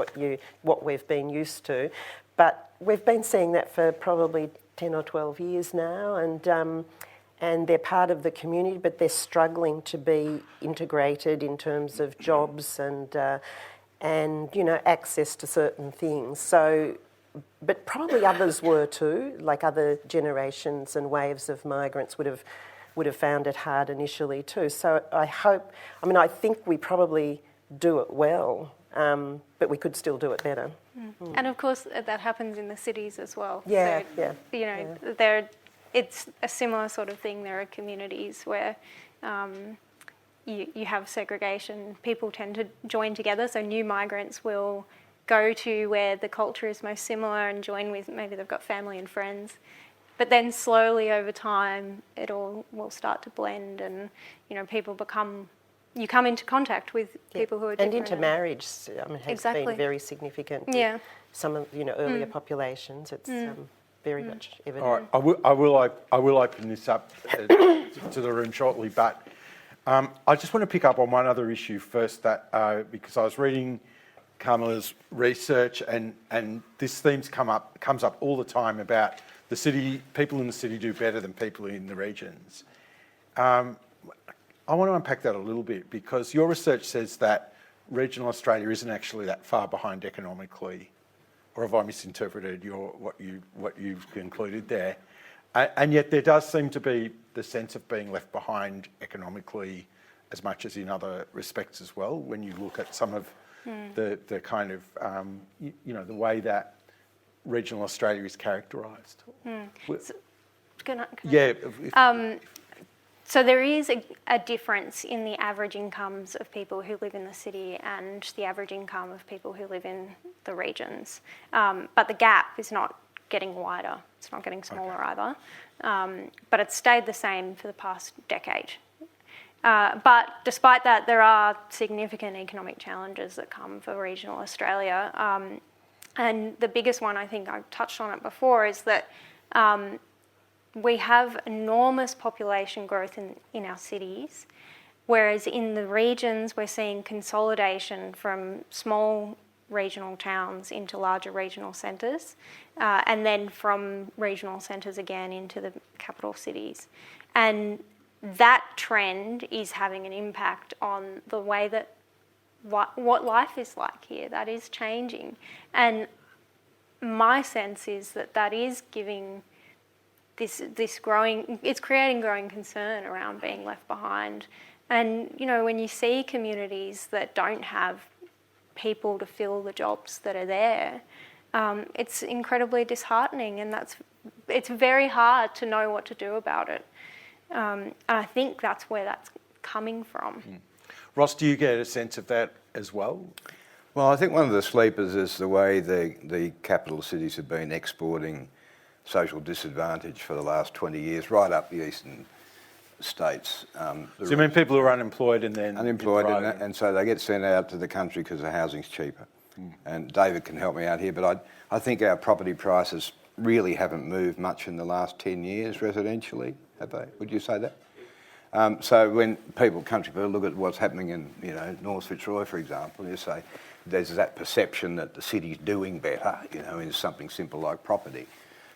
what we've been used to. But we've been seeing that for probably 10 or 12 years now, and they're part of the community, but they're struggling to be integrated in terms of jobs and you know, access to certain things. So, but probably others were too, like other generations and waves of migrants would have found it hard initially too. So I think we probably do it well, but we could still do it better. And of course, that happens in the cities as well. Yeah, so, you know, it's a similar sort of thing. There are communities where you have segregation. People tend to join together, so new migrants will go to where the culture is most similar and join with, maybe they've got family and friends. But then slowly over time, it all will start to blend, and, you know, you come into contact with people who are different. And intermarriage, has been very significant. Yeah. Some of, you know, earlier populations, it's very much evident. All right, I will open this up to the room shortly, but I just want to pick up on one other issue first, that because I was reading Carmela's research, and this theme's comes up all the time about the city. People in the city do better than people in the regions. I want to unpack that a little bit, because your research says that regional Australia isn't actually that far behind economically, or have I misinterpreted what you've concluded there? And yet there does seem to be the sense of being left behind economically as much as in other respects as well, when you look at some of the kind of, you know, the way that regional Australia is characterised. So there is a difference in the average incomes of people who live in the city and the average income of people who live in the regions. But the gap is not getting wider. It's not getting smaller either. But it's stayed the same for the past decade. But despite that, there are significant economic challenges that come for regional Australia. And the biggest one, I think I've touched on it before, is that we have enormous population growth in our cities, whereas in the regions we're seeing consolidation from small regional towns into larger regional centres, and then from regional centres again into the capital cities. And that trend is having an impact on the way that what life is like here. That is changing. And my sense is that is giving this growing, it's creating growing concern around being left behind. And, you know, when you see communities that don't have people to fill the jobs that are there, it's incredibly disheartening, and it's very hard to know what to do about it. And I think that's where that's coming from. Ross, do you get a sense of that as well? Well, I think one of the sleepers is the way the capital cities have been exporting social disadvantage for the last 20 years, right up the eastern states. So you mean people who are unemployed and then... Unemployed, and so they get sent out to the country because the housing's cheaper. And David can help me out here, but I think our property prices really haven't moved much in the last 10 years residentially, have they? Would you say that? So when country people look at what's happening in, you know, North Fitzroy, for example, you say there's that perception that the city's doing better, you know, in something simple like property.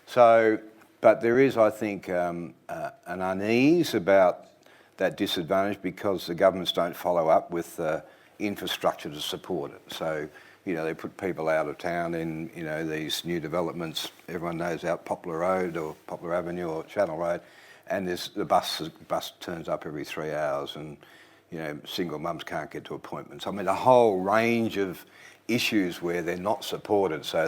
So, but there is, I think, an unease about that disadvantage because the governments don't follow up with the infrastructure to support it. So, you know, they put people out of town in, you know, these new developments. Everyone knows out Poplar Road or Poplar Avenue or Channel Road, and the bus turns up every 3 hours, and, you know, single mums can't get to appointments. I mean, a whole range of issues where they're not supported, so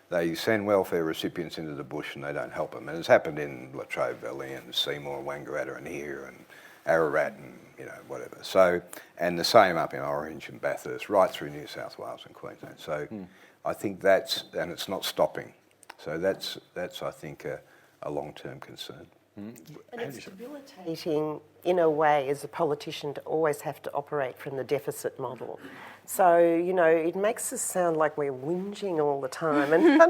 they send welfare recipients into the bush and they don't help them. And it's happened in Latrobe Valley and Seymour and Wangaratta and here and Ararat and, you know, whatever. So, and the same up in Orange and Bathurst, right through New South Wales and Queensland. So I think and it's not stopping. So that's I think, a long-term concern. And it's debilitating in a way as a politician to always have to operate from the deficit model. So, you know, it makes us sound like we're whinging all the time. And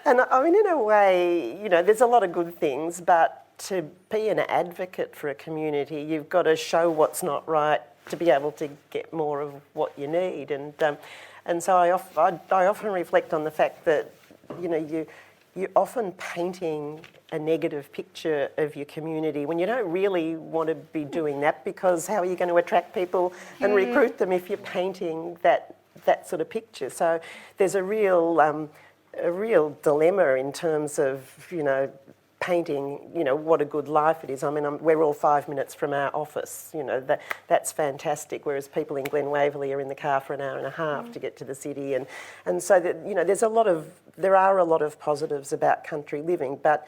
I mean, in a way, you know, there's a lot of good things, but to be an advocate for a community, you've got to show what's not right to be able to get more of what you need. And so I often reflect on the fact that, you know, you're often painting a negative picture of your community when you don't really want to be doing that, because how are you going to attract people and recruit them if you're painting that sort of picture? So there's a real dilemma in terms of, you know, painting, you know, what a good life it is. I mean, we're all 5 minutes from our office, you know, that's fantastic, whereas people in Glen Waverley are in the car for an hour and a half to get to the city. And so, that, you know, there are a lot of positives about country living, but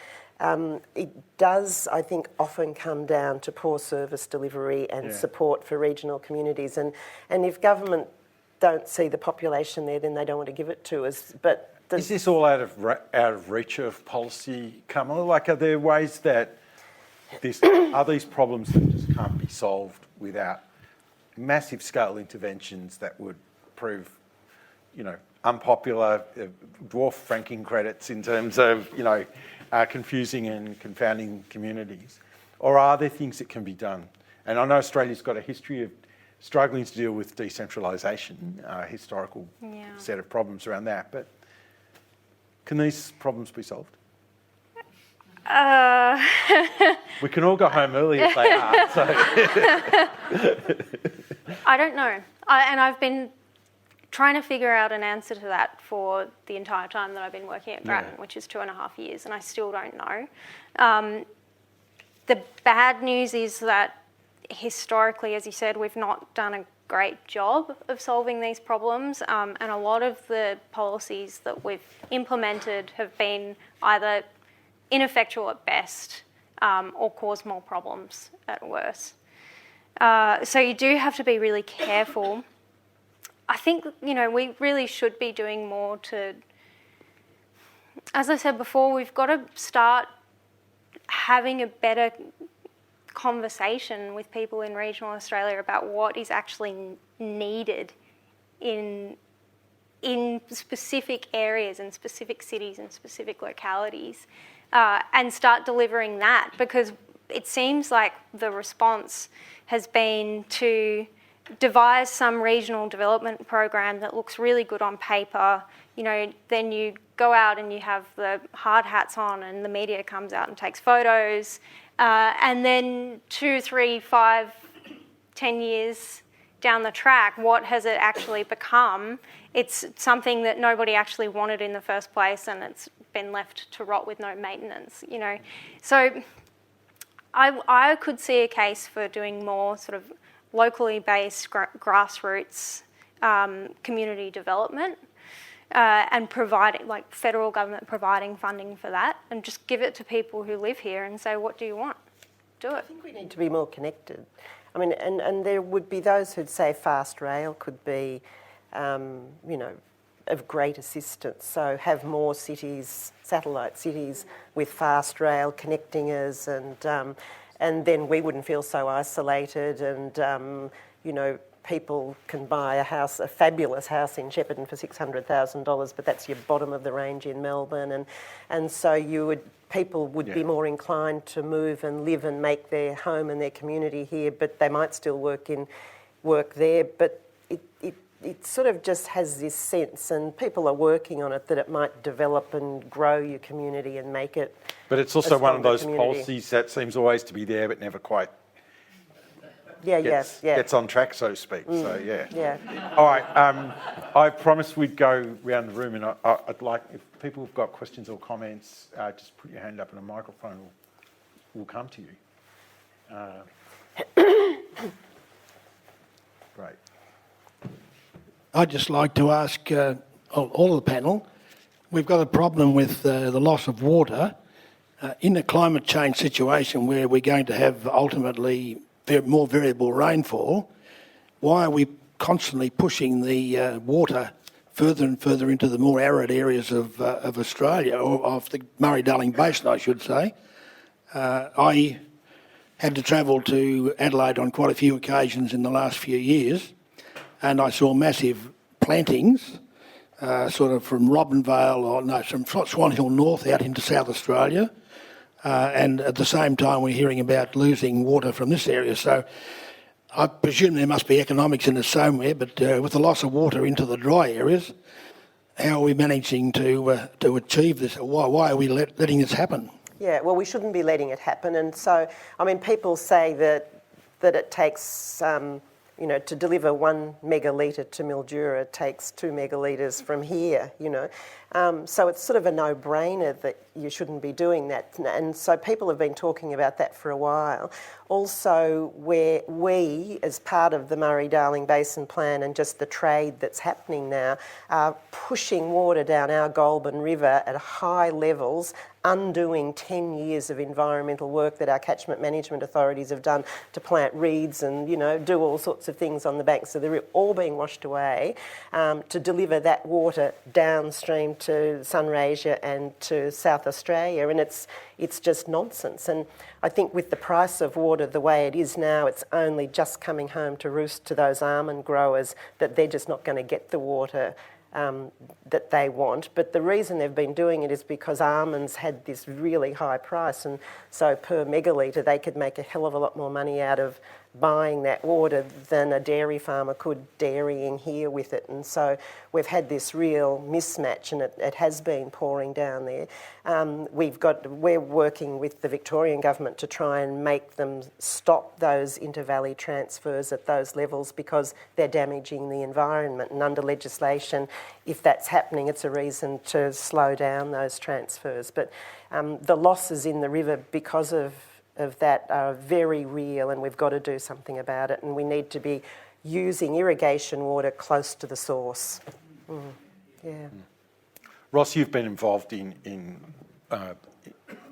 it does, I think, often come down to poor service delivery and support for regional communities. And if government don't see the population there, then they don't want to give it to us. But is this all out of reach of policy, Kamala? Like, are there ways that are these problems that just can't be solved without massive scale interventions that would prove, you know, unpopular, dwarf franking credits in terms of, you know, confusing and confounding communities? Or are there things that can be done? And I know Australia's got a history of struggling to deal with decentralisation, historical set of problems around that, but can these problems be solved? We can all go home early if they are. So. I don't know. I've been trying to figure out an answer to that for the entire time that I've been working at Grattan, which is 2.5 years, and I still don't know. The bad news is that historically, as you said, we've not done a great job of solving these problems, and a lot of the policies that we've implemented have been either ineffectual at best or cause more problems at worst. So you do have to be really careful. I think, you know, we really should be doing more to, as I said before, we've got to start having a better conversation with people in regional Australia about what is actually needed in specific areas and specific cities and specific localities, and start delivering that, because it seems like the response has been to devise some regional development program that looks really good on paper. You know, then you go out and you have the hard hats on and the media comes out and takes photos. And then 2, 3, 5, 10 years down the track, what has it actually become? It's something that nobody actually wanted in the first place, and it's been left to rot with no maintenance, you know. So I could see a case for doing more sort of locally based grassroots community development, and providing, like federal government providing funding for that, and just give it to people who live here and say, what do you want? Do it. I think we need to be more connected. I mean, and there would be those who'd say fast rail could be, you know, of great assistance. So have more cities, satellite cities, with fast rail connecting us, and then we wouldn't feel so isolated, and you know, people can buy a fabulous house in Shepparton for $600,000, but that's your bottom of the range in Melbourne, and so people would be more inclined to move and live and make their home and their community here, but they might still work there. But it sort of just has this sense, and people are working on it, that it might develop and grow your community and make it. But it's also one of those policies that seems always to be there but never quite gets on track, so to speak. So, yeah. All right. I promised we'd go around the room, and I'd like, if people have got questions or comments, just put your hand up and a microphone will come to you. Great. I'd just like to ask all of the panel, we've got a problem with the loss of water in a climate change situation where we're going to have ultimately more variable rainfall. Why are we constantly pushing the water further and further into the more arid areas of Australia, or of the Murray-Darling Basin, I should say? I had to travel to Adelaide on quite a few occasions in the last few years, and I saw massive plantings, sort of from from Swan Hill North out into South Australia, and at the same time we're hearing about losing water from this area. So I presume there must be economics in this somewhere, but with the loss of water into the dry areas, how are we managing to achieve this? Why are we letting this happen? Yeah, well, we shouldn't be letting it happen. And so, I mean, people say that it takes, to deliver 1 megalitre to Mildura, it takes 2 megalitres from here, So it's sort of a no-brainer that you shouldn't be doing that. And so people have been talking about that for a while. Also, where we, as part of the Murray-Darling Basin Plan and just the trade that's happening now, are pushing water down our Goulburn River at high levels, undoing 10 years of environmental work that our catchment management authorities have done to plant reeds and, do all sorts of things on the banks of the river, all being washed away, to deliver that water downstream to Sunraysia and to South Australia. And it's just nonsense. And I think with the price of water the way it is now, it's only just coming home to roost to those almond growers that they're just not going to get the water that they want. But the reason they've been doing it is because almonds had this really high price, and so per megalitre they could make a hell of a lot more money out of buying that water than a dairy farmer could dairying here with it. And so we've had this real mismatch, and it has been pouring down there. We're working with the Victorian government to try and make them stop those inter-valley transfers at those levels because they're damaging the environment. And under legislation, if that's happening, it's a reason to slow down those transfers. But the losses in the river because of that are very real, and we've got to do something about it, and we need to be using irrigation water close to the source. Yeah. Ross, you've been involved in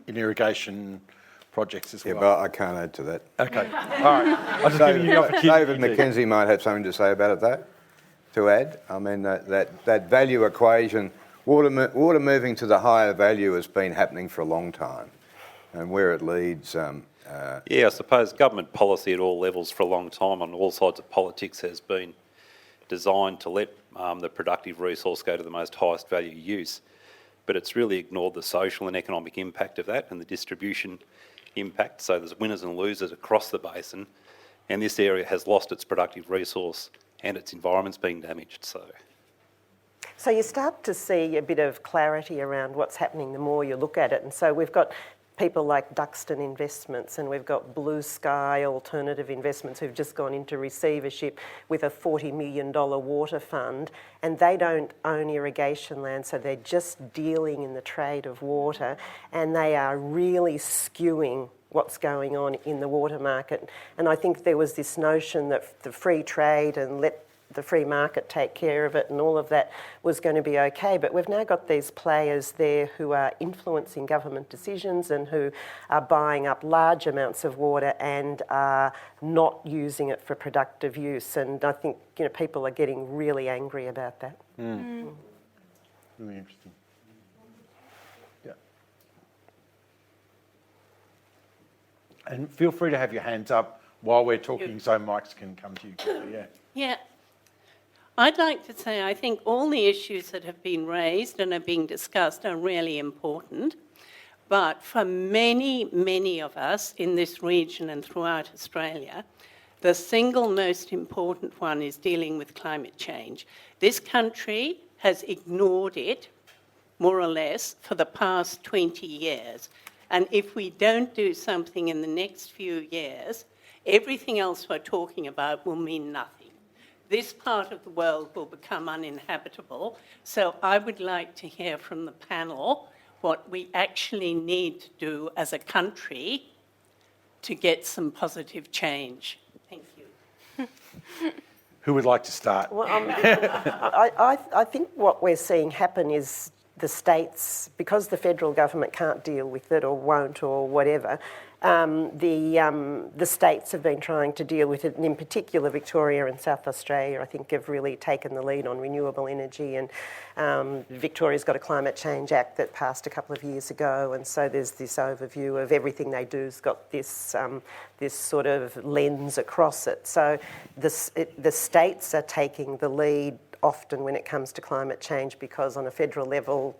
irrigation projects as well. Yeah, but I can't add to that. Okay, all right. I'll just give you the opportunity. David McKenzie might have something to say about that, to add. I mean, that value equation, water moving to the higher value has been happening for a long time. And where it leads... I suppose government policy at all levels for a long time on all sides of politics has been designed to let the productive resource go to the most highest value use. But it's really ignored the social and economic impact of that and the distribution impact. So there's winners and losers across the basin, and this area has lost its productive resource and its environment's being damaged. So you start to see a bit of clarity around what's happening the more you look at it. And so we've got people like Duxton Investments, and we've got Blue Sky Alternative Investments who've just gone into receivership with a $40 million water fund, and they don't own irrigation land, so they're just dealing in the trade of water, and they are really skewing what's going on in the water market. And I think there was this notion that the free trade and let the free market take care of it and all of that was going to be okay. But we've now got these players there who are influencing government decisions and who are buying up large amounts of water and are not using it for productive use. And I think people are getting really angry about that. Really interesting. Yeah. And feel free to have your hands up while we're talking so mics can come to you. Yeah. Yeah. I'd like to say I think all the issues that have been raised and are being discussed are really important. But for many, many of us in this region and throughout Australia, the single most important one is dealing with climate change. This country has ignored it, more or less, for the past 20 years. And if we don't do something in the next few years, everything else we're talking about will mean nothing. This part of the world will become uninhabitable. So I would like to hear from the panel what we actually need to do as a country to get some positive change. Thank you. Who would like to start? Well, I think what we're seeing happen is the states, because the federal government can't deal with it or won't or whatever, The states have been trying to deal with it, and in particular Victoria and South Australia, I think, have really taken the lead on renewable energy. And Victoria's got a Climate Change Act that passed a couple of years ago, and so there's this overview of everything they do's got this this sort of lens across it. So the states are taking the lead often when it comes to climate change, because on a federal level,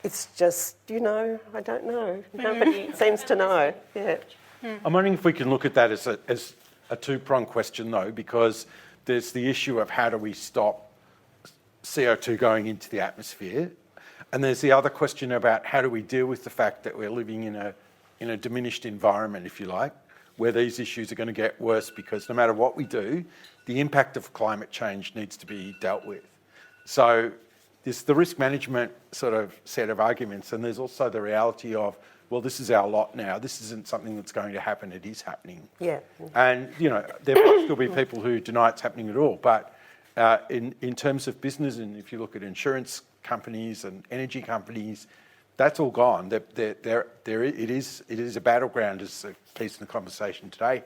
it's just, I don't know. Nobody seems to know. Yeah. I'm wondering if we can look at that as a two-pronged question, though, because there's the issue of how do we stop CO2 going into the atmosphere, and there's the other question about how do we deal with the fact that we're living in a diminished environment, if you like, where these issues are going to get worse, because no matter what we do, the impact of climate change needs to be dealt with. So there's the risk management sort of set of arguments, and there's also the reality of, well, this is our lot now. This isn't something that's going to happen. It is happening. Yeah. And, there might still be people who deny it's happening at all. But in terms of business, and if you look at insurance companies and energy companies, that's all gone. It is a battleground, as a piece in the conversation today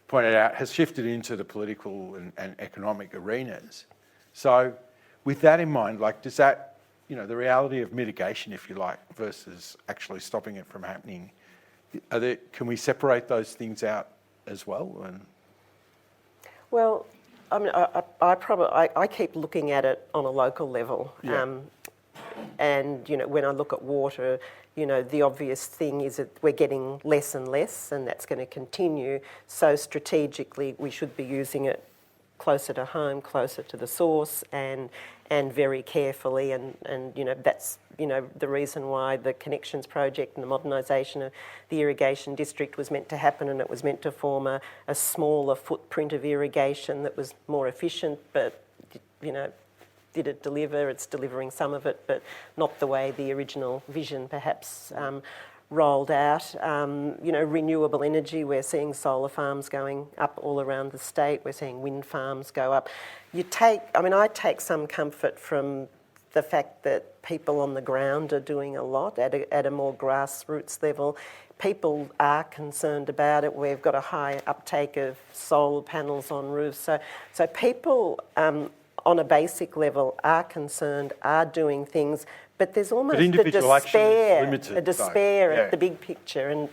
pointed out, has shifted into the political and economic arenas. So with that in mind, does that, the reality of mitigation, if you like, versus actually stopping it from happening, can we separate those things out as well? Well, I mean, I keep looking at it on a local level. Yeah. And, when I look at water, the obvious thing is that we're getting less and less, and that's going to continue. So strategically, we should be using it closer to home, closer to the source, and very carefully. And that's, the reason why the Connections project and the modernisation of the irrigation district was meant to happen, and it was meant to form a smaller footprint of irrigation that was more efficient, but, did it deliver? It's delivering some of it, but not the way the original vision perhaps rolled out. Renewable energy, we're seeing solar farms going up all around the state. We're seeing wind farms go up. I take some comfort from the fact that people on the ground are doing a lot at a more grassroots level. People are concerned about it. We've got a high uptake of solar panels on roofs. So people on a basic level are concerned, are doing things, but there's almost a despair at the big picture. And,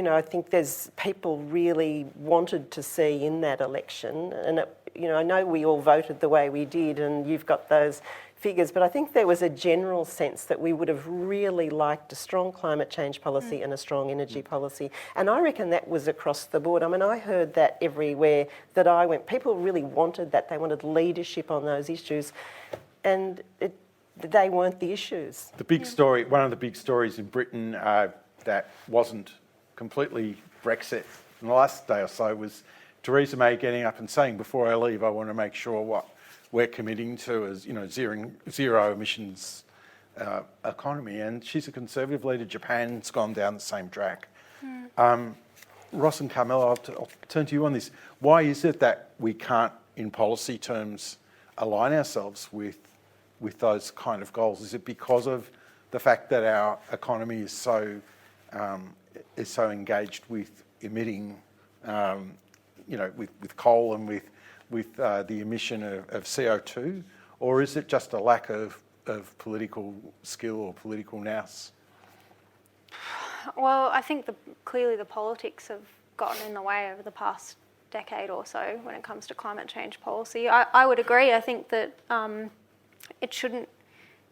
I think there's people really wanted to see in that election, and, I know we all voted the way we did, and you've got those figures, but I think there was a general sense that we would have really liked a strong climate change policy and a strong energy policy. And I reckon that was across the board. I mean, I heard that everywhere that I went. People really wanted that. They wanted leadership on those issues, and they weren't the issues. The big story, one of the big stories in Britain that wasn't completely Brexit in the last day or so was Theresa May getting up and saying, before I leave, I want to make sure what we're committing to is, zero emissions economy. And she's a Conservative leader. Japan's gone down the same track. Ross and Carmela, I'll turn to you on this. Why is it that we can't, in policy terms, align ourselves with those kind of goals? Is it because of the fact that our economy is so engaged with emitting, with coal and with the emission of CO2, or is it just a lack of political skill or political nous? Well, I think clearly the politics have gotten in the way over the past decade or so when it comes to climate change policy. I would agree. I think that it shouldn't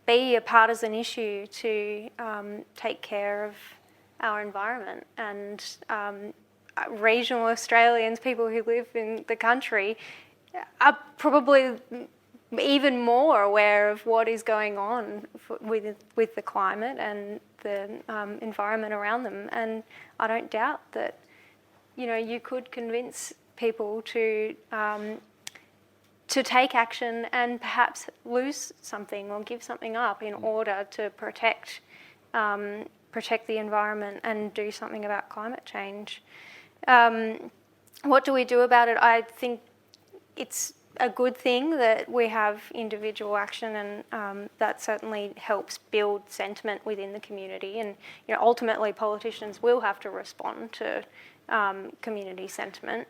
be a partisan issue to take care of our environment, and regional Australians, people who live in the country, are probably even more aware of what is going on with the climate and the environment around them. And I don't doubt that, you could convince people to take action and perhaps lose something or give something up in order to protect the environment and do something about climate change. What do we do about it? I think it's a good thing that we have individual action, and that certainly helps build sentiment within the community. And ultimately, politicians will have to respond to community sentiment.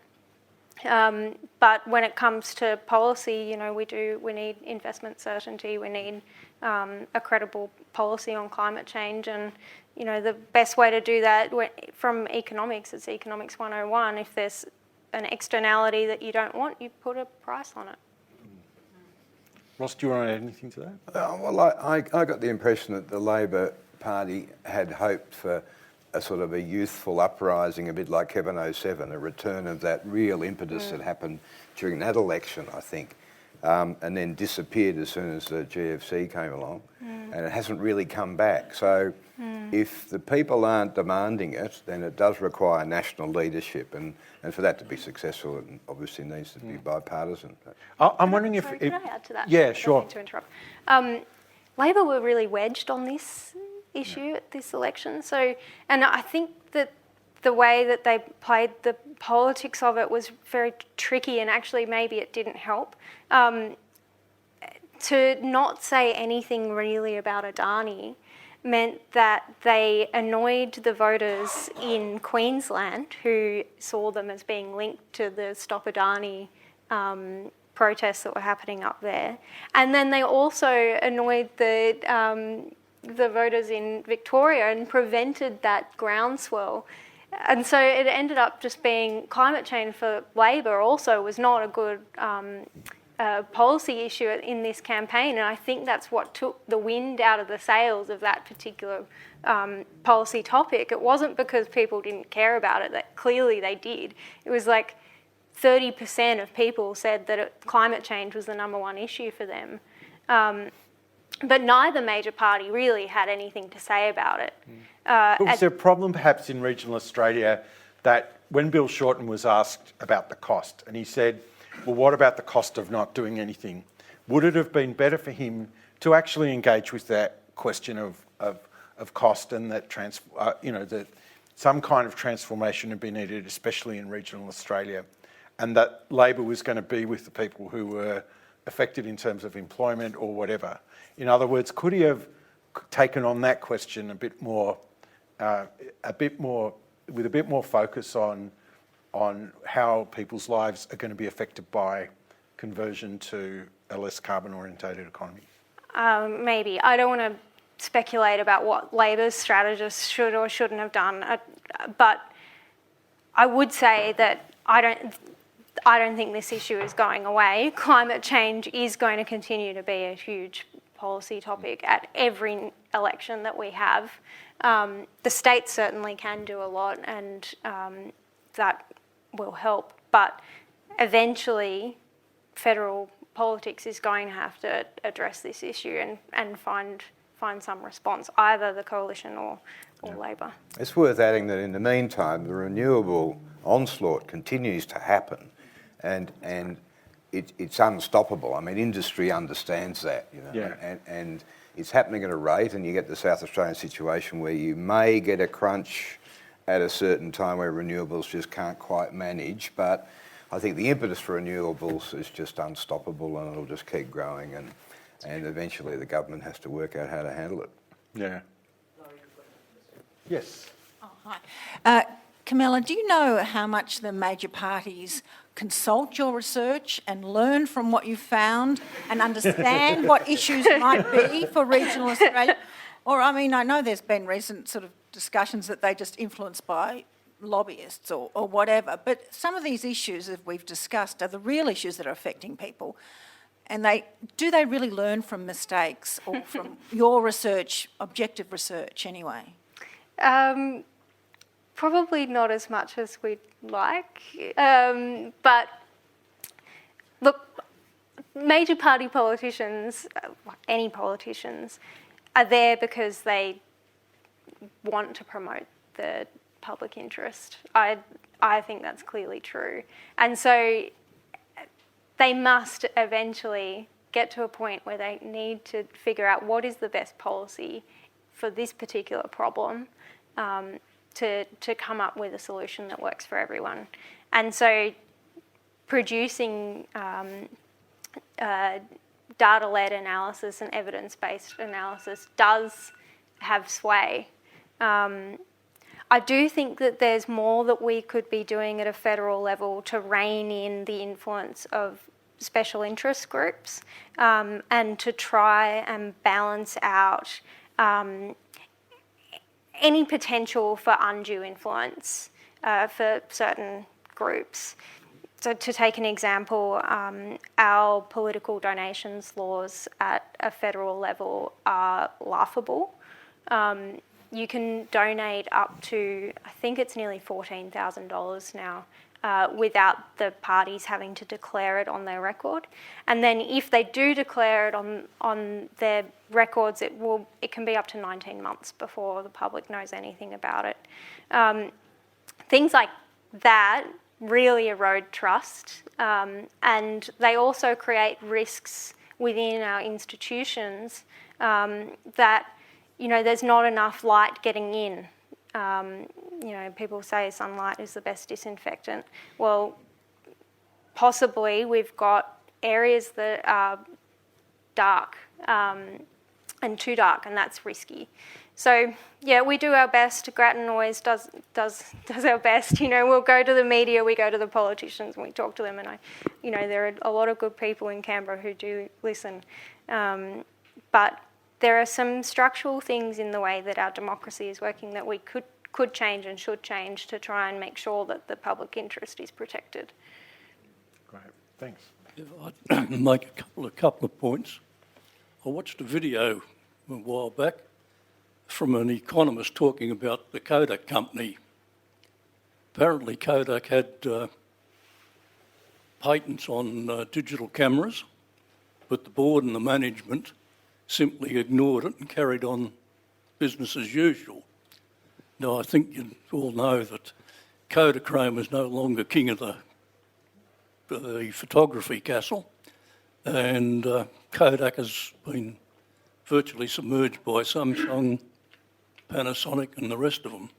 But when it comes to policy, we need investment certainty. We need a credible policy on climate change, and the best way to do that from economics, it's Economics 101. If there's an externality that you don't want, you put a price on it. Ross, do you want to add anything to that? Well, I got the impression that the Labor Party had hoped for a sort of a youthful uprising, a bit like Kevin 07, a return of that real impetus that happened during that election, I think, and then disappeared as soon as the GFC came along, and it hasn't really come back. So if the people aren't demanding it, then it does require national leadership, and for that to be successful, it obviously needs to be bipartisan. I'm wondering if... Sorry, can I add to that? Yeah, I don't sure. mean to interrupt. Labor were really wedged on this issue at this election. And I think that the way that they played the politics of it was very tricky, and actually maybe it didn't help. To not say anything really about Adani meant that they annoyed the voters in Queensland, who saw them as being linked to the Stop Adani protests that were happening up there. And then they also annoyed the voters in Victoria and prevented that groundswell. And so it ended up just being climate change for Labor also was not a good policy issue in this campaign. And I think that's what took the wind out of the sails of that particular policy topic. It wasn't because people didn't care about it, that clearly they did. It was like 30% of people said that climate change was the number one issue for them. But neither major party really had anything to say about it. Was there a problem perhaps in regional Australia that when Bill Shorten was asked about the cost, and he said, well, what about the cost of not doing anything? Would it have been better for him to actually engage with that question of cost, and that that some kind of transformation would be needed, especially in regional Australia, and that Labor was going to be with the people who were affected in terms of employment or whatever? In other words, could he have taken on that question a bit more with a bit more focus on how people's lives are going to be affected by conversion to a less carbon-orientated economy? Maybe. I don't want to speculate about what Labor's strategists should or shouldn't have done, but I would say that I don't think this issue is going away. Climate change is going to continue to be a huge policy topic at every election that we have. The states certainly can do a lot, and that will help. But eventually, federal politics is going to have to address this issue and find some response, either the coalition or Labor. It's worth adding that in the meantime, the renewable onslaught continues to happen, and it's unstoppable. I mean, industry understands that, and it's happening at a rate, and you get the South Australian situation where you may get a crunch at a certain time where renewables just can't quite manage, but I think the impetus for renewables is just unstoppable, and it'll just keep growing, and eventually the government has to work out how to handle it. Yeah. Yes. Oh, hi. Camilla, do you know how much the major parties consult your research and learn from what you've found and understand what issues might be for regional Australia? Or, I mean, I know there's been recent sort of discussions that they're just influenced by lobbyists or whatever, but some of these issues that we've discussed are the real issues that are affecting people. And do they really learn from mistakes or from your research, objective research anyway? Probably not as much as we'd like. But look, major party politicians, any politicians, are there because they want to promote the public interest. I think that's clearly true. And so they must eventually get to a point where they need to figure out what is the best policy for this particular problem, to come up with a solution that works for everyone. And so producing data-led analysis and evidence-based analysis does have sway. I do think that there's more that we could be doing at a federal level to rein in the influence of special interest groups and to try and balance out any potential for undue influence for certain groups. So to take an example, our political donations laws at a federal level are laughable. You can donate up to, I think it's nearly $14,000 now, without the parties having to declare it on their record. And then if they do declare it on their records, it can be up to 19 months before the public knows anything about it. Things like that really erode trust, and they also create risks within our institutions that, you know, there's not enough light getting in. You know, people say sunlight is the best disinfectant. Well, possibly we've got areas that are dark and too dark, and that's risky. So yeah, we do our best. Grattan always does our best. You know, we'll go to the media, we go to the politicians, and we talk to them. And you know, there are a lot of good people in Canberra who do listen, but there are some structural things in the way that our democracy is working that we could change and should change to try and make sure that the public interest is protected. Great, thanks. Yeah, I'd make a couple of points. I watched a video a while back from an economist talking about the Kodak company. Apparently Kodak had patents on digital cameras, but the board and the management simply ignored it and carried on business as usual. Now, I think you all know that Kodachrome is no longer king of the photography castle, and Kodak has been virtually submerged by Samsung, Panasonic and the rest of them.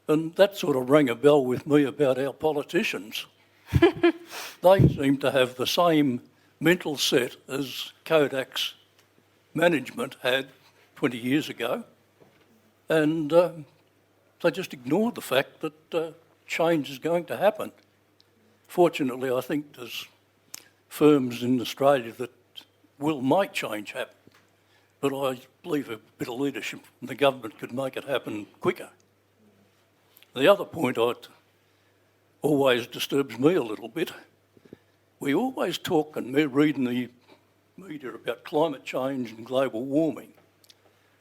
And that sort of rang a bell with me about our politicians. They seem to have the same mental set as Kodak's management had 20 years ago, and they just ignored the fact that change is going to happen. Fortunately, I think there's firms in Australia that will make change happen, but I believe a bit of leadership from the government could make it happen quicker. The other point that always disturbs me a little bit, we always talk and read in the media about climate change and global warming,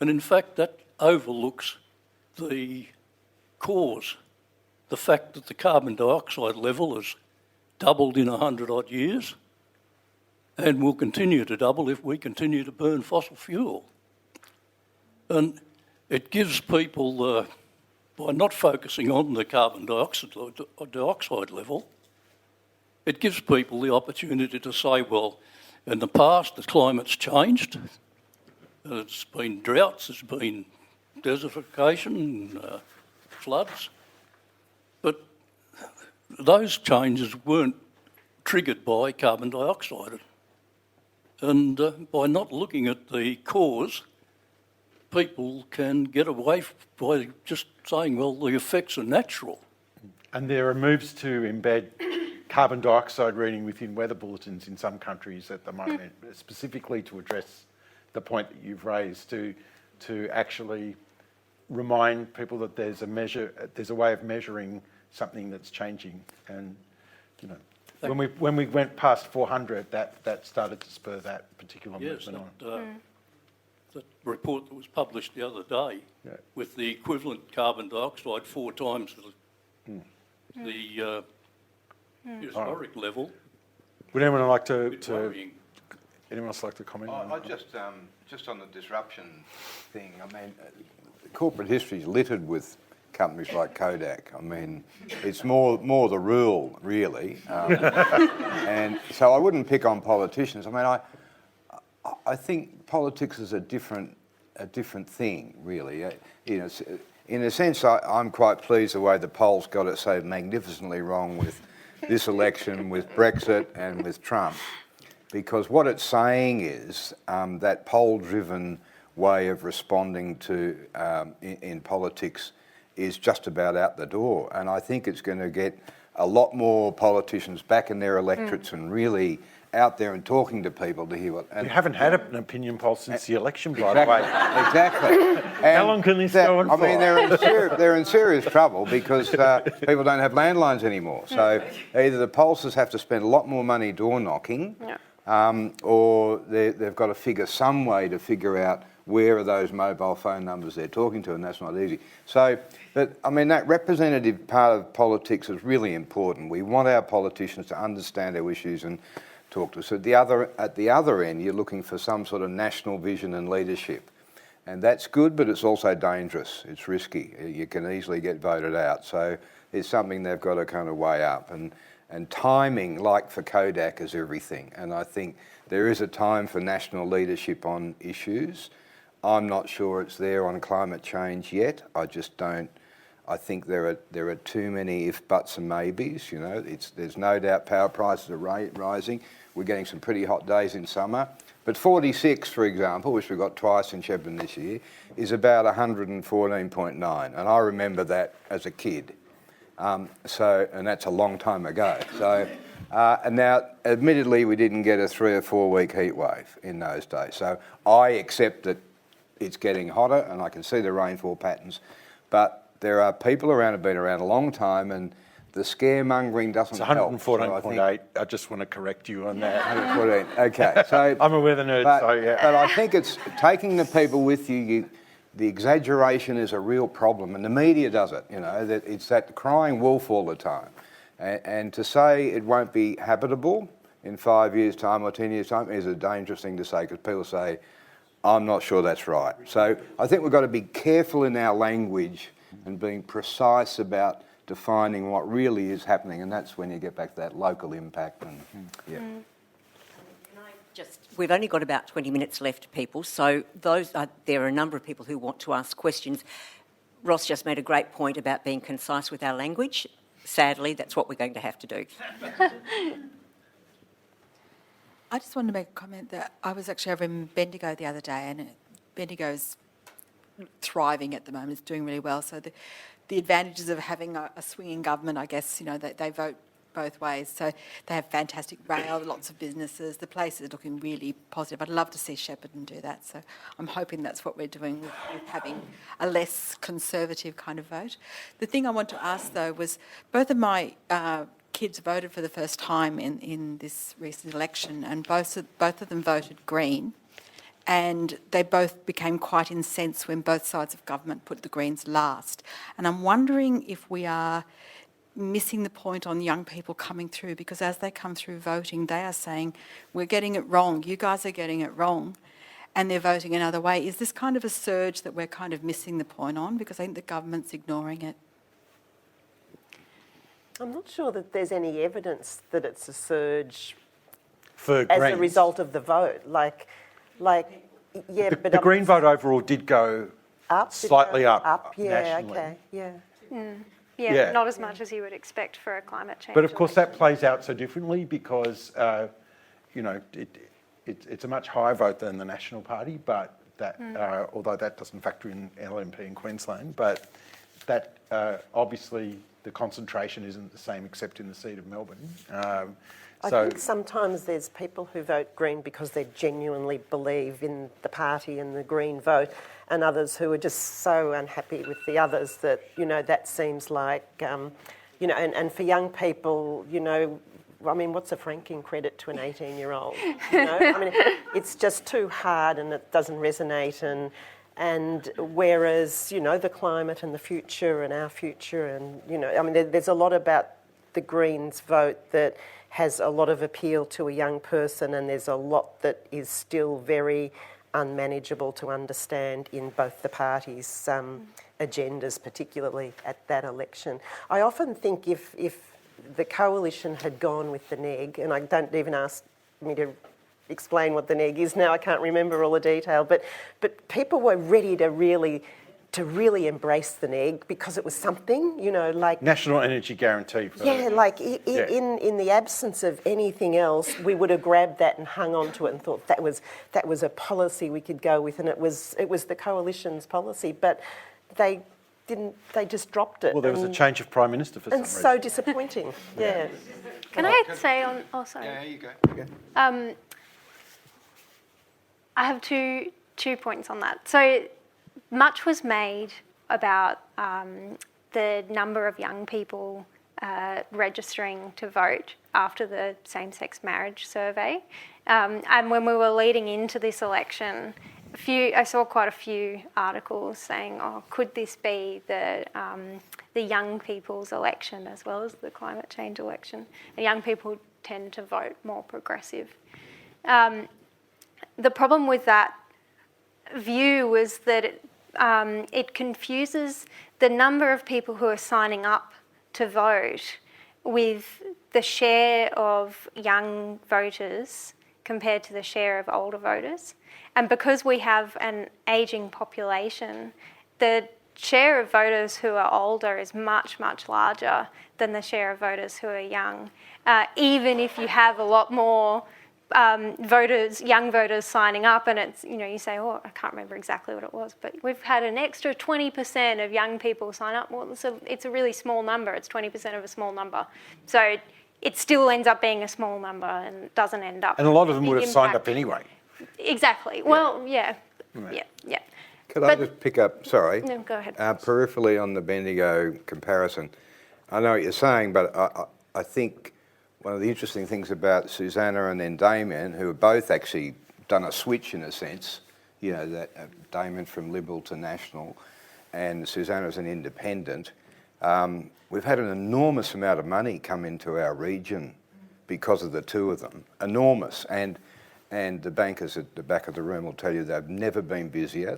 and in fact that overlooks the cause, the fact that the carbon dioxide level has doubled in 100 odd years and will continue to double if we continue to burn fossil fuel. And it gives people, by not focusing on the carbon dioxide level, it gives people the opportunity to say, well, in the past the climate's changed, there's been droughts, there's been desertification, floods, but those changes weren't triggered by carbon dioxide. And by not looking at the cause, people can get away by just saying, well, the effects are natural. And there are moves to embed carbon dioxide reading within weather bulletins in some countries at the moment, specifically to address the point that you've raised, to actually remind people that there's a way of measuring something that's changing. And you know, when we went past 400, that started to spur that particular movement on. The report that was published the other day with the equivalent carbon dioxide 4 times the historic level. Would anyone like to Anyone else like to comment on that? Just on the disruption thing, I mean, corporate history is littered with companies like Kodak. I mean, it's more the rule, really. And so I wouldn't pick on politicians. I mean, I think politics is a different thing, really. You know, in a sense, I'm quite pleased the way the polls got it so magnificently wrong with this election, with Brexit and with Trump. because what it's saying is that poll-driven way of responding to in politics is just about out the door. And I think it's going to get a lot more politicians back in their electorates and really out there and talking to people to hear what... And You haven't had an opinion poll since the election, by the way. Exactly. How long can this go on for? I mean, they're in serious trouble because people don't have landlines anymore. So either the pollsters have to spend a lot more money door knocking, or they've got to figure some way to figure out where are those mobile phone numbers they're talking to, and that's not easy. So, but I mean, that representative part of politics is really important. We want our politicians to understand our issues and talk to us. At the other end, you're looking for some sort of national vision and leadership. And that's good, but it's also dangerous. It's risky. You can easily get voted out. So it's something they've got to kind of weigh up. And timing, like for Kodak, is everything. And I think there is a time for national leadership on issues. I'm not sure it's there on climate change yet. I just don't. I think there are too many if, buts and maybes. You know, there's no doubt power prices are rising. We're getting some pretty hot days in summer. But 46, for example, which we got twice in Shepparton this year, is about 114.9. And I remember that as a kid. And that's a long time ago. So, and now, admittedly, we didn't get a 3 or 4 week heat wave in those days. So I accept that it's getting hotter and I can see the rainfall patterns. But there are people around who've been around a long time, and the scaremongering doesn't help. It's 114.8. I just want to correct you on that. 114. Okay. So I'm a weather nerd, but, so yeah. But I think it's taking the people with you. The exaggeration is a real problem, and the media does it. You know, that it's that crying wolf all the time, and to say it won't be habitable in 5 years' time or 10 years' time is a dangerous thing to say, because people say, I'm not sure that's right. So I think we've got to be careful in our language and being precise about defining what really is happening, and that's when you get back to that local impact. And We've only got about 20 minutes left, people, so there are a number of people who want to ask questions. Ross just made a great point about being concise with our language. Sadly, that's what we're going to have to do. I just wanted to make a comment that I was actually over in Bendigo the other day, and Bendigo's thriving at the moment. It's doing really well. So the advantages of having a swinging government, I guess, you know, they vote both ways. So they have fantastic rail, lots of businesses. The place is looking really positive. I'd love to see Shepparton do that. So I'm hoping that's what we're doing with having a less conservative kind of vote. The thing I want to ask, though, was both of my kids voted for the first time in this recent election, and both of them voted Green. And they both became quite incensed when both sides of government put the Greens last. And I'm wondering if we are missing the point on young people coming through, because as they come through voting, they are saying, we're getting it wrong, you guys are getting it wrong, and they're voting another way. Is this kind of a surge that we're kind of missing the point on, because I think the government's ignoring it? I'm not sure that there's any evidence that it's a surge For as Greens. a result of the vote. Yeah, but The Green vote overall did go up, slightly up. Up, yeah, nationally. okay, yeah. Yeah. Not as much as you would expect for a climate change. But of course, election. that plays out so differently because, you know, it's a much higher vote than the National Party, but that, although that doesn't factor in LNP in Queensland, but that obviously the concentration isn't the same except in the seat of Melbourne. I think sometimes there's people who vote Green because they genuinely believe in the party and the Green vote, and others who are just so unhappy with the others that, you know, that seems like, you know, and for young people, you know, I mean, what's a franking credit to an 18-year-old? You know, I mean, it's just too hard and it doesn't resonate, and whereas, you know, the climate and the future and our future and, you know, I mean, there's a lot about the Greens vote that has a lot of appeal to a young person, and there's a lot that is still very unmanageable to understand in both the parties' agendas, particularly at that election. I often think if the coalition had gone with the NEG, and I don't even ask me to explain what the NEG is now, I can't remember all the detail, but people were ready to really to really embrace the neg because it was something, you know, like... National Energy Guarantee. Yeah, like in the absence of anything else, we would have grabbed that and hung on to it and thought that was a policy we could go with, and it was the coalition's policy, but they didn't. They just dropped it. Well, there was a change of Prime Minister for some reason. And so disappointing. Yeah. Can I say on? Oh, sorry. Yeah, you go. I have two points on that. So much was made about the number of young people registering to vote after the same-sex marriage survey, and when we were leading into this election, I saw quite a few articles saying, "Oh, could this be the young people's election as well as the climate change election?" And young people tend to vote more progressive. The problem with that view was that it confuses the number of people who are signing up to vote with the share of young voters compared to the share of older voters. And because we have an ageing population, the share of voters who are older is much, much larger than the share of voters who are young, even if you have a lot more young voters signing up, and it's, you know, you say, oh, I can't remember exactly what it was, but we've had an extra 20% of young people sign up. Well, it's a really small number. It's 20% of a small number. So it still ends up being a small number and doesn't end up. And a lot of them would have signed up anyway. Exactly. Well, yeah. Could I just pick up, sorry? No, go ahead. Peripherally on the Bendigo comparison. I know what you're saying, but I think one of the interesting things about Susanna and then Damien, who have both actually done a switch in a sense, you know, that Damien from Liberal to National and Susanna's an independent, we've had an enormous amount of money come into our region because of the two of them, enormous. And the bankers at the back of the room will tell you they've never been busier.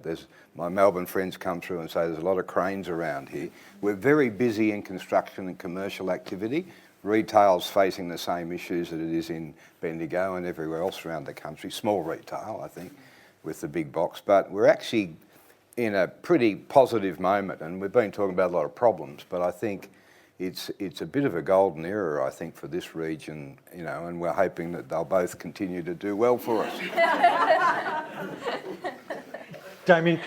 My Melbourne friends come through and say there's a lot of cranes around here. We're very busy in construction and commercial activity. Retail's facing the same issues that it is in Bendigo and everywhere else around the country. Small retail, I think, with the big box. But we're actually in a pretty positive moment, and we've been talking about a lot of problems, but I think it's a bit of a golden era, I think, for this region, you know, and we're hoping that they'll both continue to do well for us. Damien,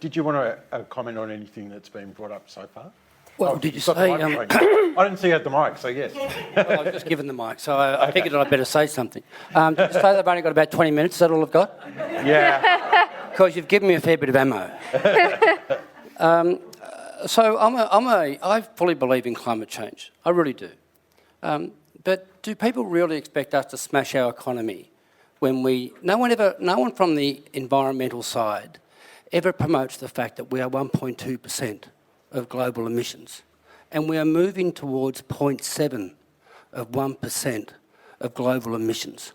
did you want to comment on anything that's been brought up so far? Well, did you got the say... microphone. I didn't see you had the mic, so yes. Well, I was just given the mic, so I figured I'd better say something. Did you say they've only got about 20 minutes? Is that all I've got? Yeah. Because you've given me a fair bit of ammo. So I fully believe in climate change. I really do. But do people really expect us to smash our economy when no one from the environmental side ever promotes the fact that we are 1.2% of global emissions, and we are moving towards 0.7 of 1% of global emissions.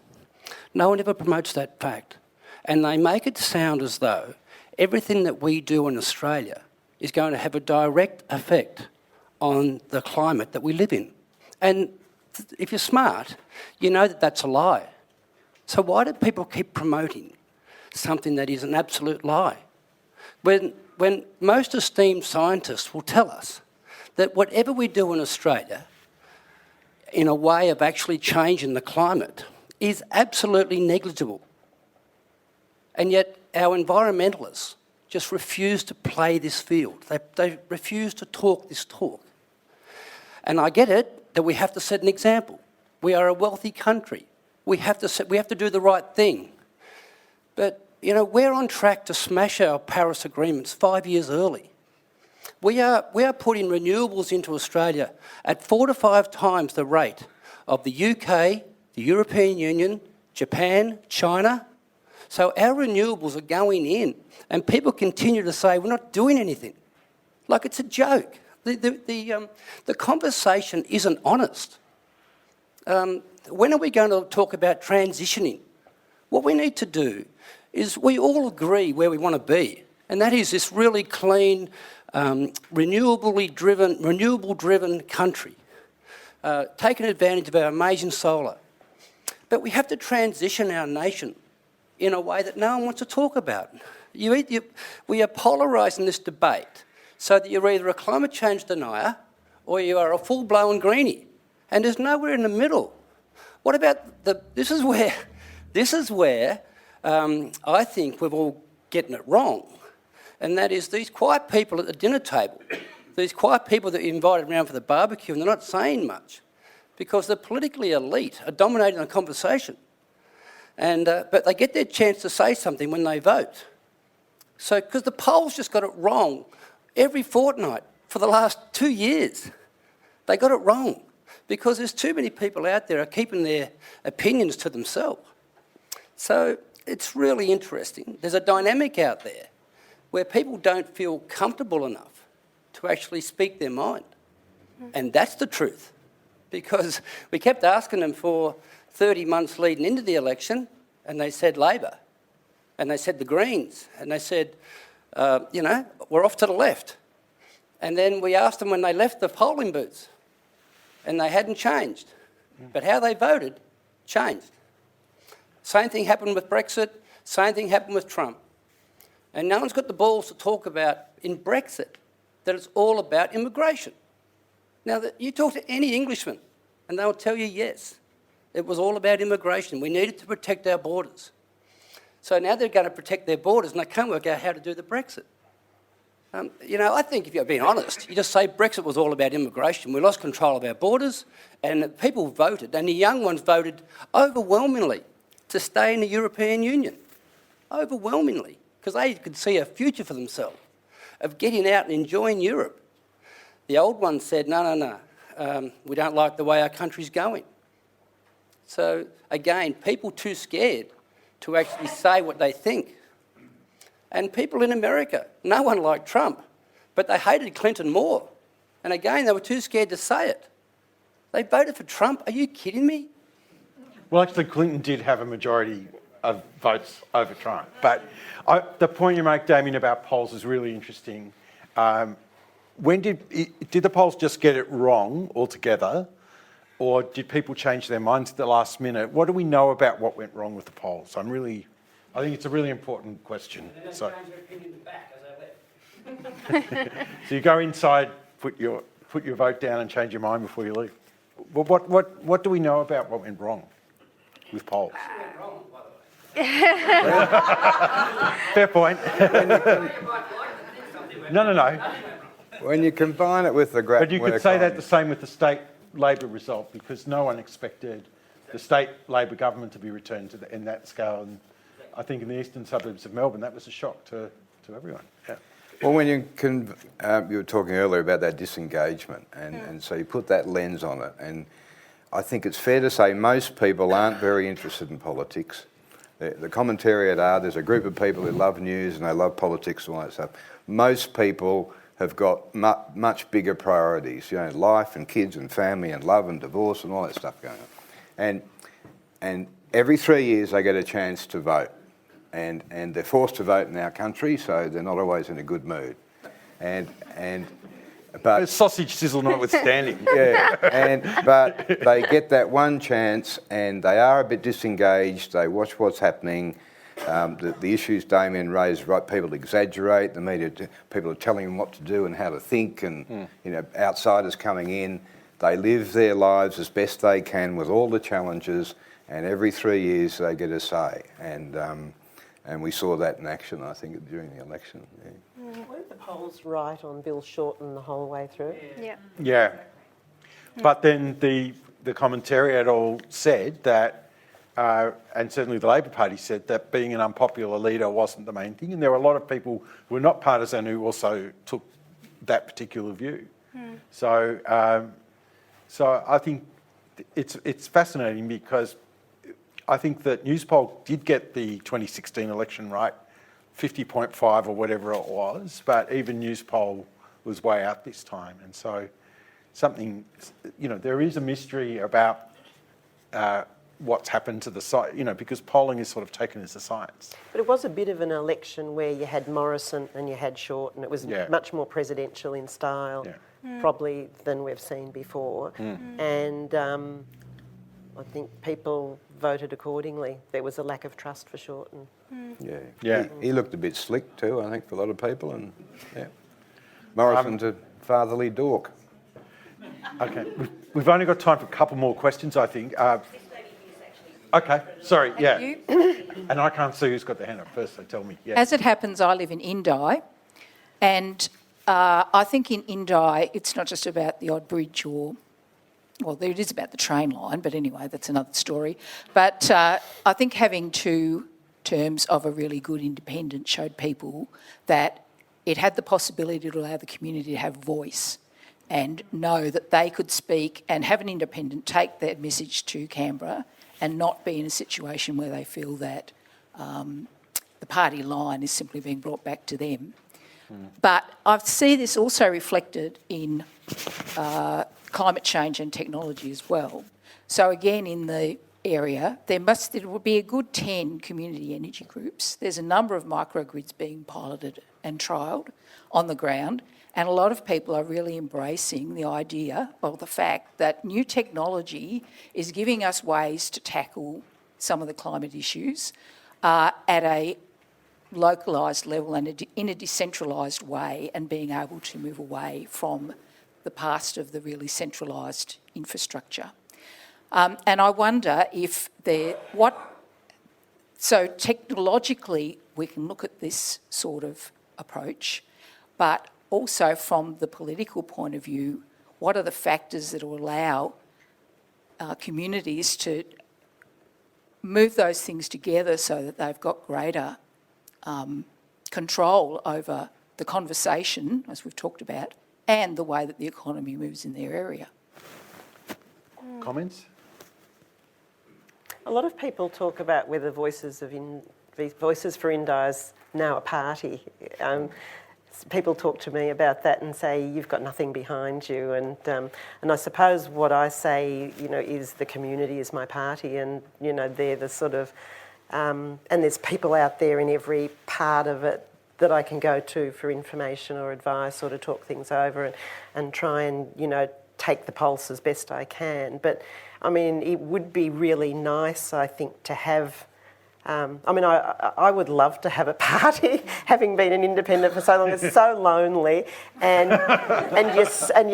No one ever promotes that fact, and they make it sound as though everything that we do in Australia is going to have a direct effect on the climate that we live in. And if you're smart, you know that that's a lie. So why do people keep promoting something that is an absolute lie? When most esteemed scientists will tell us that whatever we do in Australia in a way of actually changing the climate is absolutely negligible. And yet our environmentalists just refuse to play this field. They refuse to talk this talk. And I get it that we have to set an example. We are a wealthy country. We have to do the right thing. But, you know, we're on track to smash our Paris agreements 5 years early. We are putting renewables into Australia at 4 to 5 times the rate of the UK, the European Union, Japan, China. So our renewables are going in, and people continue to say we're not doing anything. Like it's a joke. The conversation isn't honest. When are we going to talk about transitioning? What we need to do is we all agree where we want to be, and that is this really clean, renewable-driven country, taking advantage of our amazing solar. But we have to transition our nation in a way that no one wants to talk about. We are polarising this debate so that you're either a climate change denier or you are a full-blown greenie, and there's nowhere in the middle. What about this is where I think we're all getting it wrong, and that is these quiet people at the dinner table, these quiet people that you invited around for the barbecue, and they're not saying much because the politically elite are dominating the conversation. But they get their chance to say something when they vote. So, because the polls just got it wrong every fortnight for the last 2 years. They got it wrong because there's too many people out there are keeping their opinions to themselves. So it's really interesting. There's a dynamic out there where people don't feel comfortable enough to actually speak their mind. And that's the truth. Because we kept asking them for 30 months leading into the election, and they said Labor, and they said the Greens, and they said, we're off to the left. And then we asked them when they left the polling booths, and they hadn't changed. But how they voted changed. Same thing happened with Brexit, same thing happened with Trump. And no one's got the balls to talk about in Brexit that it's all about immigration. Now, you talk to any Englishman and they'll tell you yes, it was all about immigration. We needed to protect our borders. So now they're going to protect their borders and they can't work out how to do the Brexit. I think if you're being honest, you just say Brexit was all about immigration. We lost control of our borders and people voted, and the young ones voted overwhelmingly to stay in the European Union. Overwhelmingly, because they could see a future for themselves of getting out and enjoying Europe. The old ones said, no, we don't like the way our country's going. So, again, people too scared to actually say what they think. And people in America, no one liked Trump, but they hated Clinton more. And again, they were too scared to say it. They voted for Trump. Are you kidding me? Well, actually, Clinton did have a majority of votes over Trump. But the point you make, Damien, about polls is really interesting. When did the polls just get it wrong altogether, or did people change their minds at the last minute? What do we know about what went wrong with the polls? I think it's a really important question. So you go inside, put your vote down, and change your mind before you leave. What do we know about what went wrong with polls? Fair point. No. When you combine it with the But you could say that the same with the state Labor result, because no one expected the state Labor government to be returned in that scale. And I think in the eastern suburbs of Melbourne, that was a shock to everyone. Yeah. Well, when you were talking earlier about that disengagement, and so you put that lens on it, and I think it's fair to say most people aren't very interested in politics. The commentariat are, there's a group of people who love news and they love politics and all that stuff. Most people have got much bigger priorities, life and kids and family and love and divorce and all that stuff going on. And every 3 years they get a chance to vote. And they're forced to vote in our country, so they're not always in a good mood. But sausage sizzle notwithstanding. But they get that one chance and they are a bit disengaged. They watch what's happening. The issues Damien raised, right? People exaggerate. The media, people are telling them what to do and how to think, and outsiders coming in. They live their lives as best they can with all the challenges, and every 3 years they get a say. And we saw that in action, I think, during the election. Yeah. Weren't the polls right on Bill Shorten the whole way through? Yeah. But then the commentariat all said that, and certainly the Labor Party said that being an unpopular leader wasn't the main thing. And there were a lot of people who were not partisan who also took that particular view. So I think it's fascinating because I think that Newspoll did get the 2016 election right, 50.5 or whatever it was, but even Newspoll was way out this time. And so there is a mystery about what's happened to the site, because polling is sort of taken as a science. But it was a bit of an election where you had Morrison and you had Shorten. It was much more presidential in style, probably, than we've seen before. And I think people voted accordingly. There was a lack of trust for Shorten. Yeah. Yeah. He looked a bit slick too, I think, for a lot of people. And yeah, Morrison's a fatherly dork. Okay, we've only got time for a couple more questions, I think. Okay, sorry, yeah. And I can't see who's got their hand up first, so tell me. Yeah. As it happens, I live in Indi, and I think in Indi it's not just about the odd bridge well, it is about the train line, but anyway, that's another story. But I think having 2 terms of a really good independent showed people that it had the possibility to allow the community to have voice and know that they could speak and have an independent take their message to Canberra and not be in a situation where they feel that the party line is simply being brought back to them. But I see this also reflected in climate change and technology as well. So again, in the area, there would be a good 10 community energy groups. There's a number of microgrids being piloted and trialled on the ground, and a lot of people are really embracing the idea or the fact that new technology is giving us ways to tackle some of the climate issues at a localised level and in a decentralised way, and being able to move away from the past of the really centralised infrastructure. And I wonder if so technologically we can look at this sort of approach, but also from the political point of view, what are the factors that will allow communities to move those things together so that they've got greater control over the conversation, as we've talked about, and the way that the economy moves in their area. Comments? A lot of people talk about whether Voices for Indi is now a party. People talk to me about that and say, you've got nothing behind you. And I suppose what I say, is the community is my party, and, they're the sort of... and there's people out there in every part of it that I can go to for information or advice or to talk things over and try and, take the pulse as best I can. But, it would be really nice, I think, to have... I would love to have a party, having been an independent for so long. It's so lonely, and you're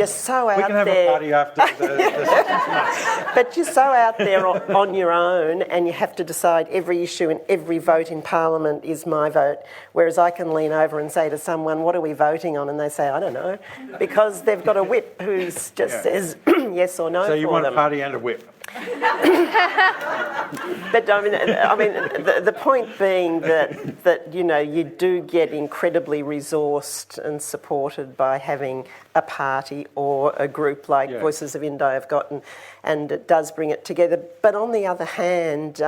so out there. We can have a party after the 6 months. But you're so out there on your own, and you have to decide every issue and every vote in Parliament is my vote. Whereas I can lean over and say to someone, "What are we voting on?" And they say, "I don't know," because they've got a whip who just says yes or no. So you for want them. a party and a whip. But the point being that you do get incredibly resourced and supported by having a party or a group like Voices of Indi have got, and it does bring it together. But on the other hand,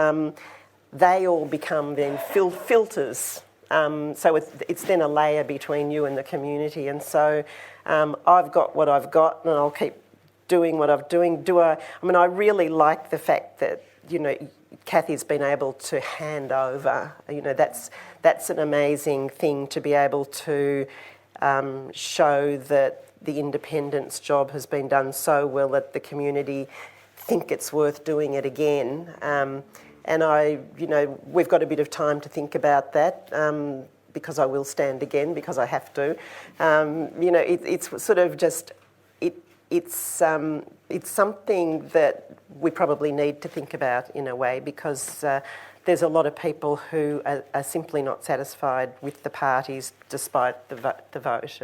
they all become then filters. So it's then a layer between you and the community. And so I've got what I've got, and I'll keep doing what I'm doing. I really like the fact that, Cathy's been able to hand over. That's an amazing thing, to be able to show that the independence job has been done so well that the community think it's worth doing it again. And we've got a bit of time to think about that. Because I will stand again, because I have to. It's sort of just... It's something that we probably need to think about in a way, because there's a lot of people who are simply not satisfied with the parties despite the vote,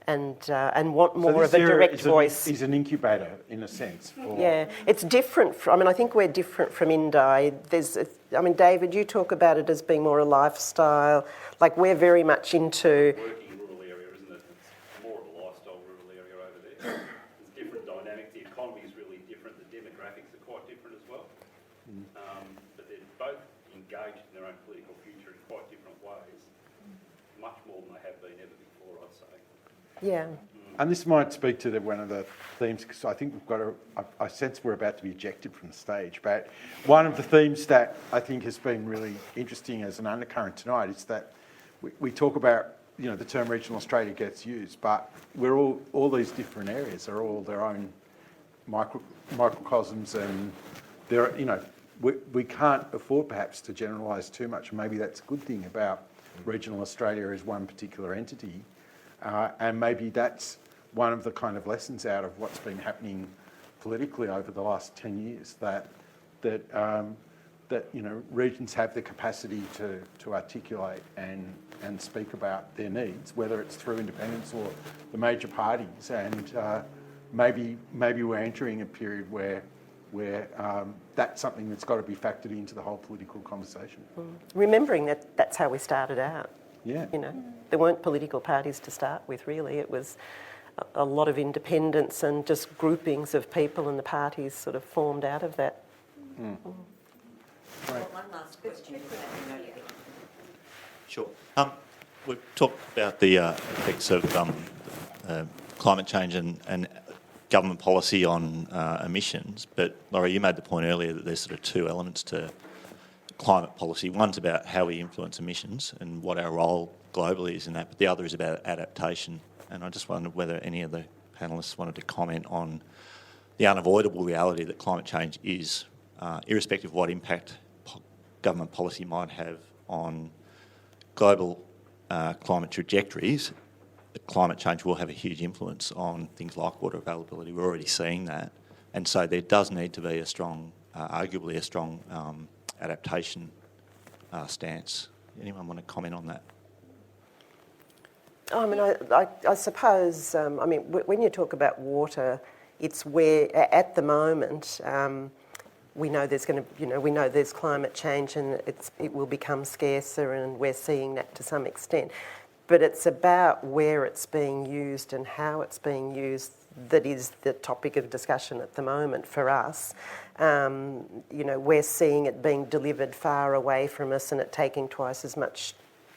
and want more of a direct voice. Is an incubator in a sense. Yeah, it's different. I think we're different from Indi. David, you talk about it as being more a lifestyle. Like, we're very much into... But they're both engaged in their own political future in quite different ways, much more than they have been ever before, I'd say. Yeah. And this might speak to one of the themes, because I think I sense we're about to be ejected from the stage, but one of the themes that I think has been really interesting as an undercurrent tonight is that we talk about, the term regional Australia gets used, but we're all these different areas are all their own microcosms, and there are, we can't afford perhaps to generalise too much. Maybe that's a good thing about regional Australia as one particular entity, and maybe that's one of the kind of lessons out of what's been happening politically over the last 10 years, that regions have the capacity to articulate and speak about their needs, whether it's through independence or the major parties, and maybe we're entering a period where that's something that's got to be factored into the whole political conversation. Remembering that that's how we started out. Yeah. There weren't political parties to start with, really. It was a lot of independence and just groupings of people, and the parties sort of formed out of that. Mm. Right. One last question. Sure. We've talked about the effects of climate change and government policy on emissions, but Laurie, you made the point earlier that there's sort of two elements to climate policy. One's about how we influence emissions and what our role globally is in that, but the other is about adaptation. And I just wondered whether any of the panellists wanted to comment on the unavoidable reality that climate change is, irrespective of what impact government policy might have on global climate trajectories. Climate change will have a huge influence on things like water availability. We're already seeing that. And so there does need to be a strong, arguably a strong adaptation stance. Anyone want to comment on that? I mean, I suppose, when you talk about water, it's where, at the moment, we know there's we know there's climate change and it will become scarcer, and we're seeing that to some extent. But it's about where it's being used and how it's being used that is the topic of discussion at the moment for us. We're seeing it being delivered far away from us and it taking twice as much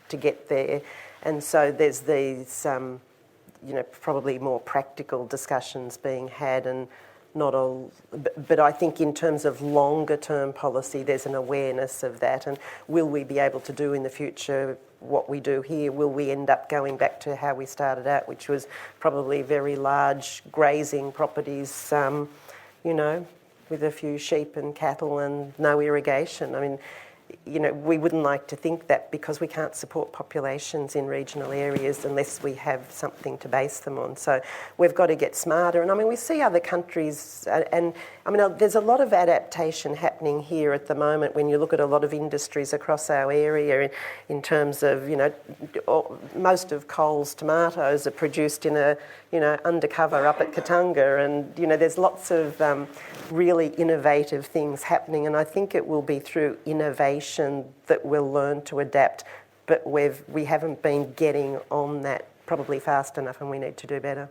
to get there. And so there's these, probably more practical discussions being had, and not all. But I think in terms of longer term policy, there's an awareness of that. And will we be able to do in the future what we do here? Will we end up going back to how we started out, which was probably very large grazing properties, with a few sheep and cattle and no irrigation? I mean, we wouldn't like to think that, because we can't support populations in regional areas unless we have something to base them on. So we've got to get smarter. And we see other countries, and there's a lot of adaptation happening here at the moment when you look at a lot of industries across our area in terms of, most of Coles tomatoes are produced in a, undercover up at Kattunga, and, there's lots of really innovative things happening, and I think it will be through innovation that we'll learn to adapt, but we haven't been getting on that probably fast enough, and we need to do better.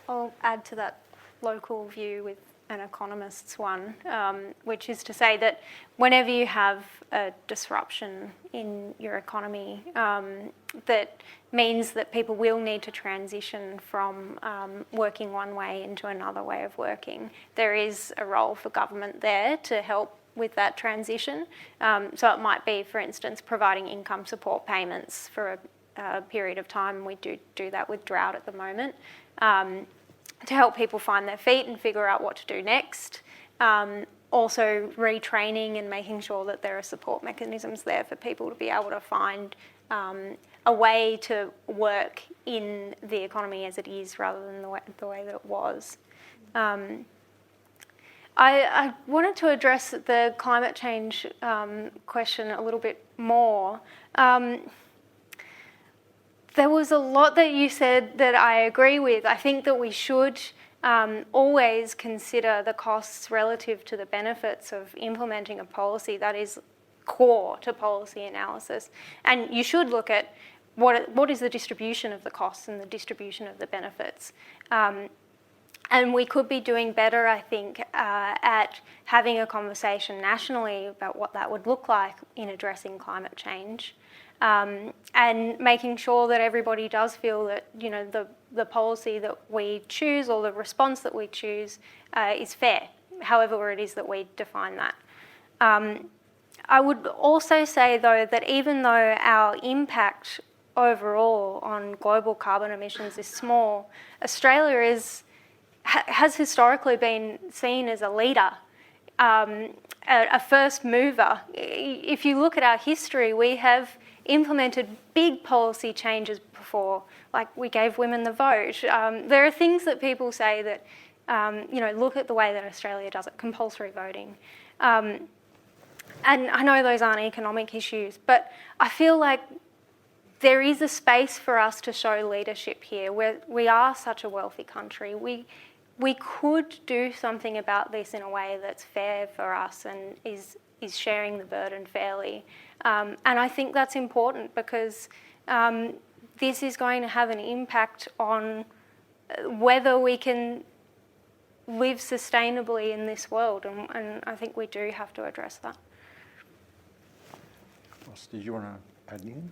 I'll add to that local view with an economist's one, which is to say that whenever you have a disruption in your economy, that means that people will need to transition from working one way into another way of working. There is a role for government there to help with that transition. So it might be, for instance, providing income support payments for a period of time. We do that with drought at the moment, to help people find their feet and figure out what to do next. Also retraining and making sure that there are support mechanisms there for people to be able to find a way to work in the economy as it is, rather than the way that it was. I wanted to address the climate change question a little bit more. There was a lot that you said that I agree with. I think that we should always consider the costs relative to the benefits of implementing a policy. That is core to policy analysis. And you should look at what is the distribution of the costs and the distribution of the benefits. And we could be doing better, I think, at having a conversation nationally about what that would look like in addressing climate change. And making sure that everybody does feel that, the policy that we choose or the response that we choose is fair, however it is that we define that. I would also say, though, that even though our impact overall on global carbon emissions is small, Australia is has historically been seen as a leader, a first mover. If you look at our history, we have implemented big policy changes before, like we gave women the vote. There are things that people say that, look at the way that Australia does it, compulsory voting. And I know those aren't economic issues, but I feel like there is a space for us to show leadership here. We are such a wealthy country. We could do something about this in a way that's fair for us and is sharing the burden fairly. And I think that's important because this is going to have an impact on whether we can live sustainably in this world, and I think we do have to address that. Ross, did you want to add anything?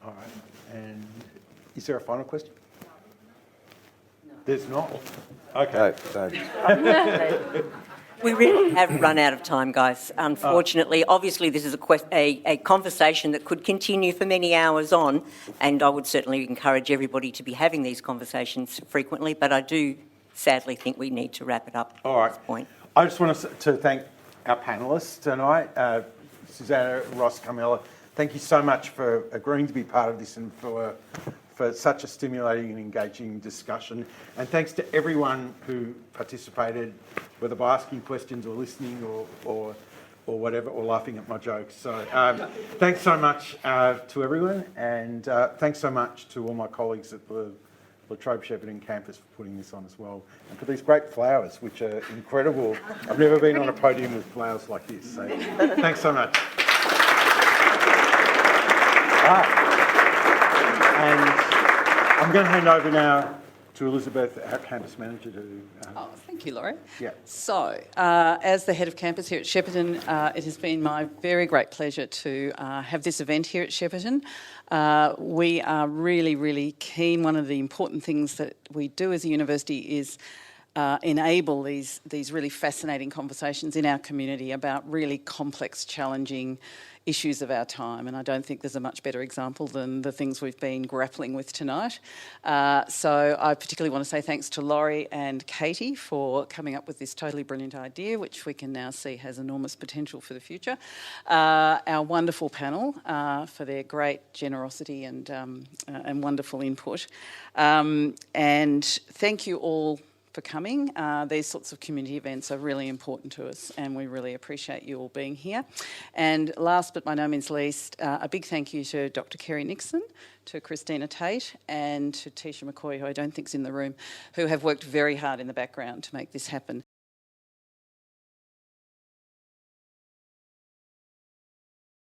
All right. And is there a final question? No. There's not? Okay. No. We really have run out of time, guys. Unfortunately, obviously, this is a conversation that could continue for many hours on, and I would certainly encourage everybody to be having these conversations frequently, but I do sadly think we need to wrap it up at this point. I just want to thank our panellists tonight, Susanna, Ross, Carmela. Thank you so much for agreeing to be part of this and for such a stimulating and engaging discussion. And thanks to everyone who participated, whether by asking questions or listening or whatever, or laughing at my jokes. So thanks so much to everyone, and thanks so much to all my colleagues at the La Trobe Shepparton campus for putting this on as well, and for these great flowers, which are incredible. I've never been on a podium with flowers like this, so thanks so much. And I'm going to hand over now to Elizabeth, our campus manager, to... Thank you, Laurie. Yeah. So, as the head of campus here at Shepparton, it has been my very great pleasure to have this event here at Shepparton. We are really, really keen. One of the important things that we do as a university is enable these really fascinating conversations in our community about really complex, challenging issues of our time, and I don't think there's a much better example than the things we've been grappling with tonight. So I particularly want to say thanks to Laurie and Katie for coming up with this totally brilliant idea, which we can now see has enormous potential for the future. Our wonderful panel for their great generosity and wonderful input. And thank you all for coming. These sorts of community events are really important to us, and we really appreciate you all being here. And last but by no means least, a big thank you to Dr. Kerry Nixon, to Christina Tate, and to Tisha McCoy, who I don't think is in the room, who have worked very hard in the background to make this happen.